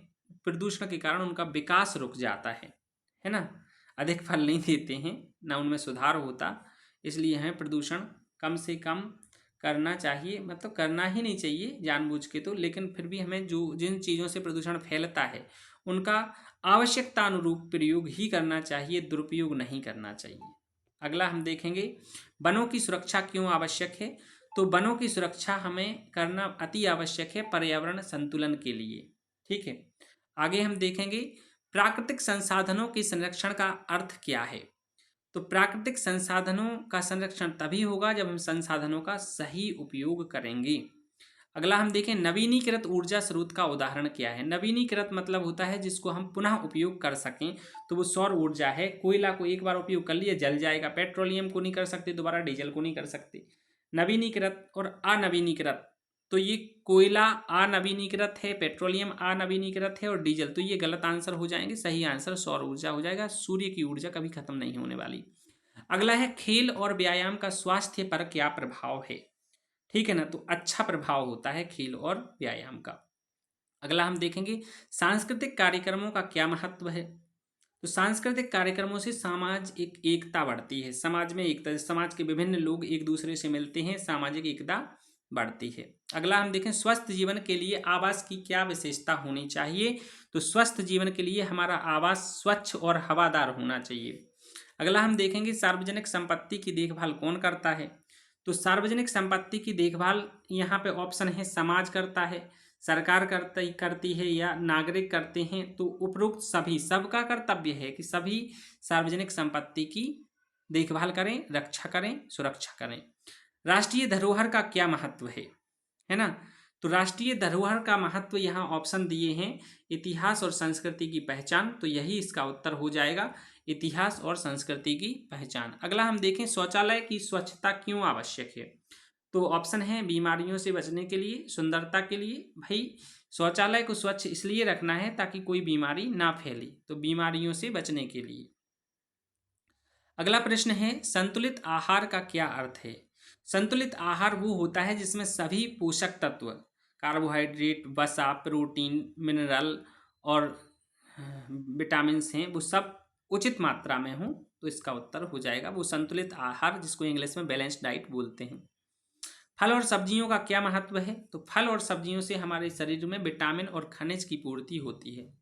Speaker 1: प्रदूषण के कारण उनका विकास रुक जाता है ना, अधिक फल नहीं देते हैं, ना उनमें सुधार होता, इसलिए हमें प्रदूषण कम से कम करना चाहिए, मतलब करना ही नहीं चाहिए जानबूझ के तो, लेकिन फिर भी हमें जो जिन चीज़ों से प्रदूषण फैलता है उनका आवश्यकता अनुरूप प्रयोग ही करना चाहिए, दुरुपयोग नहीं करना चाहिए। अगला हम देखेंगे वनों की सुरक्षा क्यों आवश्यक है? तो वनों की सुरक्षा हमें करना अति आवश्यक है पर्यावरण संतुलन के लिए। ठीक है, आगे हम देखेंगे प्राकृतिक संसाधनों के संरक्षण का अर्थ क्या है? तो प्राकृतिक संसाधनों का संरक्षण तभी होगा जब हम संसाधनों का सही उपयोग करेंगे। अगला हम देखें नवीनीकृत ऊर्जा स्रोत का उदाहरण क्या है? नवीनीकृत मतलब होता है जिसको हम पुनः उपयोग कर सकें, तो वो सौर ऊर्जा है। कोयला को एक बार उपयोग कर लिया जल जाएगा, पेट्रोलियम को नहीं कर सकते दोबारा, डीजल को नहीं कर सकते। नवीनीकृत और अनवीनीकृत, तो ये कोयला अनवीनीकृत है, पेट्रोलियम अनवीनीकृत है और डीजल, तो ये गलत आंसर हो जाएंगे। सही आंसर सौर ऊर्जा हो जाएगा। सूर्य की ऊर्जा कभी खत्म नहीं होने वाली। अगला है खेल और व्यायाम का स्वास्थ्य पर क्या प्रभाव है? ठीक है ना, तो अच्छा प्रभाव होता है खेल और व्यायाम का। अगला हम देखेंगे सांस्कृतिक कार्यक्रमों का क्या महत्व है? तो सांस्कृतिक कार्यक्रमों से समाज एकता बढ़ती है, समाज में एकता, समाज के विभिन्न लोग एक दूसरे से मिलते हैं, सामाजिक एकता बढ़ती है। अगला हम देखें स्वस्थ जीवन के लिए आवास की क्या विशेषता होनी चाहिए? तो स्वस्थ जीवन के लिए हमारा आवास स्वच्छ और हवादार होना चाहिए। अगला हम देखेंगे सार्वजनिक संपत्ति की देखभाल कौन करता है? तो सार्वजनिक संपत्ति की देखभाल यहाँ पे ऑप्शन है समाज करता है, सरकार करती है या नागरिक करते हैं। तो उपरोक्त सभी, सबका कर्तव्य है कि सभी सार्वजनिक संपत्ति की देखभाल करें, रक्षा करें, सुरक्षा करें। राष्ट्रीय धरोहर का क्या महत्व है ना? तो राष्ट्रीय धरोहर का महत्व यहाँ ऑप्शन दिए हैं इतिहास और संस्कृति की पहचान, तो यही इसका उत्तर हो जाएगा, इतिहास और संस्कृति की पहचान। अगला हम देखें शौचालय की स्वच्छता क्यों आवश्यक है? तो ऑप्शन है बीमारियों से बचने के लिए, सुंदरता के लिए। भाई शौचालय को स्वच्छ इसलिए रखना है ताकि कोई बीमारी ना फैले, तो बीमारियों से बचने के लिए। अगला प्रश्न है संतुलित आहार का क्या अर्थ है? संतुलित आहार वो होता है जिसमें सभी पोषक तत्व, कार्बोहाइड्रेट, वसा, प्रोटीन, मिनरल और विटामिन हैं, वो सब उचित मात्रा में हो, तो इसका उत्तर हो जाएगा वो संतुलित आहार, जिसको इंग्लिश में बैलेंस्ड डाइट बोलते हैं। फल और सब्जियों का क्या महत्व है? तो फल और सब्जियों से हमारे शरीर में विटामिन और खनिज की पूर्ति होती है।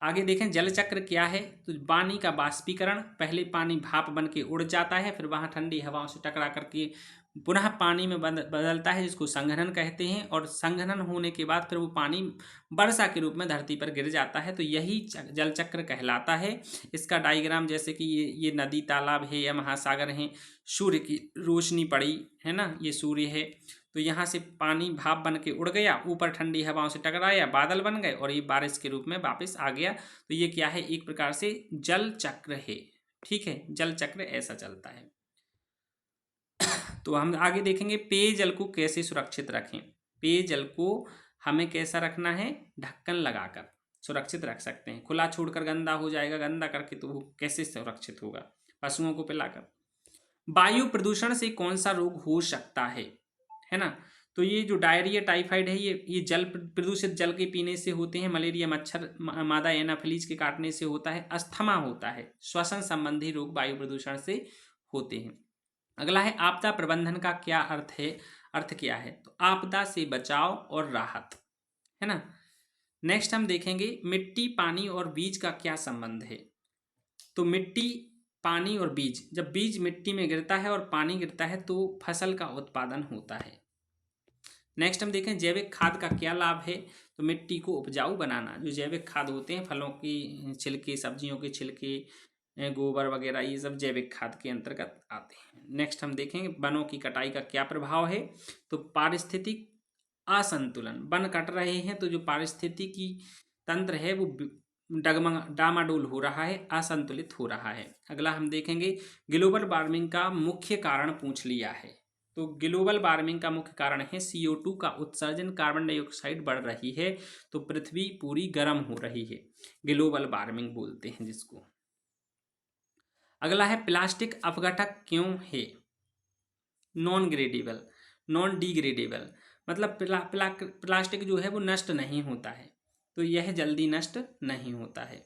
Speaker 1: आगे देखें जल चक्र क्या है? तो पानी का बाष्पीकरण, पहले पानी भाप बन के उड़ जाता है, फिर वहाँ ठंडी हवाओं से टकरा करके पुनः पानी में बदलता है, जिसको संघनन कहते हैं, और संघनन होने के बाद फिर वो पानी वर्षा के रूप में धरती पर गिर जाता है, तो यही जल चक्र कहलाता है। इसका डायग्राम जैसे कि ये नदी तालाब है या महासागर हैं, सूर्य की रोशनी पड़ी है ना, ये सूर्य है, तो यहाँ से पानी भाप बन के उड़ गया, ऊपर ठंडी हवाओं से टकराया, बादल बन गए और ये बारिश के रूप में वापस आ गया, तो ये क्या है? एक प्रकार से जल चक्र है। ठीक है, जल चक्र ऐसा चलता है। तो हम आगे देखेंगे पेयजल को कैसे सुरक्षित रखें। पेयजल को हमें कैसा रखना है? ढक्कन लगाकर सुरक्षित रख सकते हैं। खुला छोड़कर गंदा हो जाएगा, गंदा करके तो वो कैसे सुरक्षित होगा? पशुओं को पिलाकर। वायु प्रदूषण से कौन सा रोग हो सकता है ना? तो ये जो डायरिया टाइफाइड है ये जल प्रदूषित जल के पीने से होते हैं। मलेरिया मच्छर मादा एनाफिलीज के काटने से होता है। अस्थमा होता है। श्वसन संबंधी रोग वायु प्रदूषण से होते हैं। अगला है आपदा प्रबंधन का क्या अर्थ है। अर्थ क्या है, तो आपदा से बचाव और राहत, है ना। नेक्स्ट हम देखेंगे मिट्टी पानी और बीज का क्या संबंध है। तो मिट्टी पानी और बीज, जब बीज मिट्टी में गिरता है और पानी गिरता है तो फसल का उत्पादन होता है। नेक्स्ट हम देखें जैविक खाद का क्या लाभ है। तो मिट्टी को उपजाऊ बनाना, जो जैविक खाद होते हैं फलों की छिलके, सब्जियों के छिलके, गोबर वगैरह, ये सब जैविक खाद के अंतर्गत आते हैं। नेक्स्ट हम देखेंगे वनों की कटाई का क्या प्रभाव है। तो पारिस्थितिक असंतुलन, वन कट रहे हैं तो जो पारिस्थितिकी तंत्र है वो डामाडोल हो रहा है, असंतुलित हो रहा है। अगला हम देखेंगे ग्लोबल वार्मिंग का मुख्य कारण पूछ लिया है। तो ग्लोबल वार्मिंग का मुख्य कारण है CO2 का उत्सर्जन, कार्बन डाइऑक्साइड बढ़ रही है तो पृथ्वी पूरी गर्म हो रही है, ग्लोबल वार्मिंग बोलते हैं जिसको। अगला है प्लास्टिक अपघटक क्यों है। नॉन ग्रेडेबल, नॉन डिग्रेडेबल, मतलब प्लास्टिक जो है वो नष्ट नहीं होता है, तो यह जल्दी नष्ट नहीं होता है।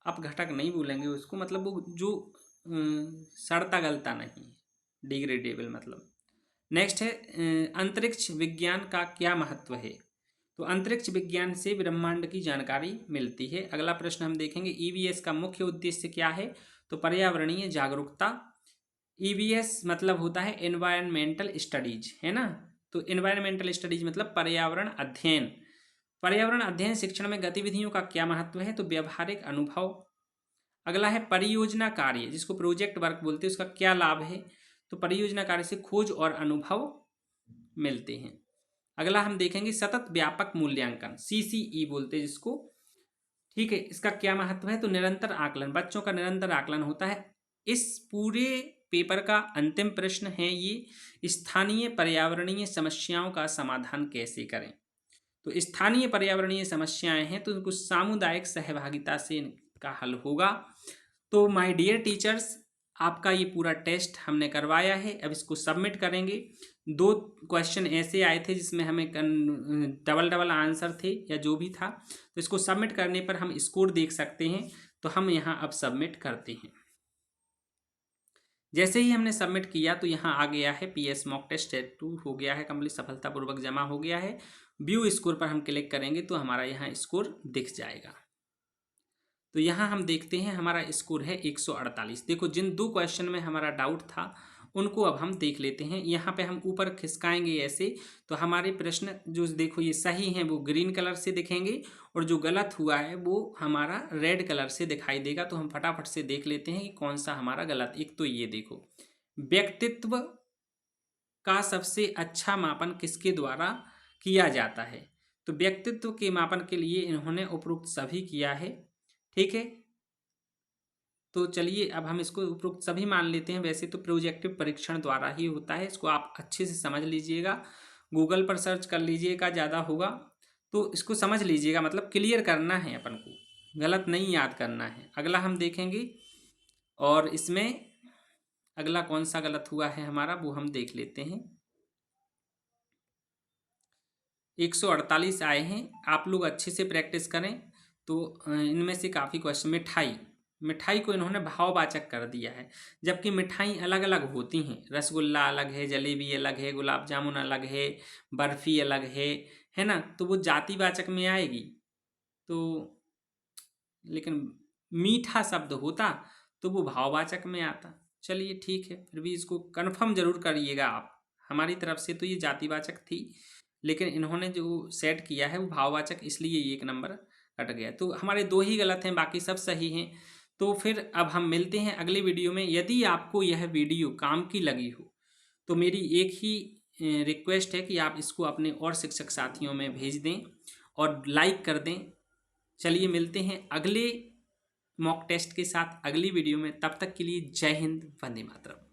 Speaker 1: अपघटक नहीं बोलेंगे उसको, मतलब वो जो सड़ता गलता नहीं है, डिग्रेडेबल मतलब। नेक्स्ट है अंतरिक्ष विज्ञान का क्या महत्व है। तो अंतरिक्ष विज्ञान से ब्रह्मांड की जानकारी मिलती है। अगला प्रश्न हम देखेंगे EVS का मुख्य उद्देश्य क्या है। तो पर्यावरणीय जागरूकता। EVS मतलब होता है एनवायरमेंटल स्टडीज, है ना। तो एनवायरमेंटल स्टडीज मतलब पर्यावरण अध्ययन। पर्यावरण अध्ययन शिक्षण में गतिविधियों का क्या महत्व है। तो व्यवहारिक अनुभव। अगला है परियोजना कार्य, जिसको प्रोजेक्ट वर्क बोलते हैं, उसका क्या लाभ है। तो परियोजना कार्य से खोज और अनुभव मिलते हैं। अगला हम देखेंगे सतत व्यापक मूल्यांकन, CCE बोलते हैं जिसको, ठीक है। इसका क्या महत्व है। तो निरंतर आकलन, बच्चों का निरंतर आकलन होता है। इस पूरे पेपर का अंतिम प्रश्न है ये, स्थानीय पर्यावरणीय समस्याओं का समाधान कैसे करें। तो स्थानीय पर्यावरणीय समस्याएं हैं तो उनको सामुदायिक सहभागिता से इनका हल होगा। तो माय डियर टीचर्स, आपका ये पूरा टेस्ट हमने करवाया है, अब इसको सबमिट करेंगे। 2 क्वेश्चन ऐसे आए थे जिसमें हमें डबल आंसर थे या जो भी था, तो इसको सबमिट करने पर हम स्कोर देख सकते हैं। तो हम यहाँ अब सबमिट करते हैं। जैसे ही हमने सबमिट किया तो यहाँ आ गया है PS मॉक टेस्ट 2 हो गया है कंप्लीट, सफलतापूर्वक जमा हो गया है। व्यू स्कोर पर हम क्लिक करेंगे तो हमारा यहाँ स्कोर दिख जाएगा। तो यहाँ हम देखते हैं हमारा स्कोर है 148। देखो जिन 2 क्वेश्चन में हमारा डाउट था उनको अब हम देख लेते हैं। यहाँ पे हम ऊपर खिसकाएंगे ऐसे तो हमारे प्रश्न जो देखो ये सही हैं वो ग्रीन कलर से दिखेंगे और जो गलत हुआ है वो हमारा रेड कलर से दिखाई देगा। तो हम फटाफट से देख लेते हैं कि कौन सा हमारा गलत। एक तो ये देखो, व्यक्तित्व का सबसे अच्छा मापन किसके द्वारा किया जाता है। तो व्यक्तित्व के मापन के लिए इन्होंने उपरोक्त सभी किया है, ठीक है। तो चलिए अब हम इसको उपरोक्त सभी मान लेते हैं। वैसे तो प्रोजेक्टिव परीक्षण द्वारा ही होता है, इसको आप अच्छे से समझ लीजिएगा, गूगल पर सर्च कर लीजिएगा, ज़्यादा होगा तो इसको समझ लीजिएगा, मतलब क्लियर करना है अपन को, गलत नहीं याद करना है। अगला हम देखेंगे और इसमें अगला कौन सा गलत हुआ है हमारा वो हम देख लेते हैं। 148 आए हैं, आप लोग अच्छे से प्रैक्टिस करें। तो इनमें से काफ़ी क्वेश्चन, मिठाई को इन्होंने भाववाचक कर दिया है, जबकि मिठाई अलग अलग होती हैं। रसगुल्ला अलग है, जलेबी अलग है, गुलाब जामुन अलग है, बर्फ़ी अलग है ना। तो वो जातिवाचक में आएगी। तो लेकिन मीठा शब्द होता तो वो भाववाचक में आता। चलिए ठीक है, फिर भी इसको कन्फर्म जरूर करिएगा आप। हमारी तरफ से तो ये जातिवाचक थी, लेकिन इन्होंने जो सेट किया है वो भाववाचक, इसलिए ये 1 नंबर कट गया। तो हमारे 2 ही गलत हैं, बाकी सब सही हैं। तो फिर अब हम मिलते हैं अगली वीडियो में। यदि आपको यह वीडियो काम की लगी हो तो मेरी एक ही रिक्वेस्ट है कि आप इसको अपने और शिक्षक साथियों में भेज दें और लाइक कर दें। चलिए मिलते हैं अगले मॉक टेस्ट के साथ अगली वीडियो में, तब तक के लिए जय हिंद, वंदे मातरम।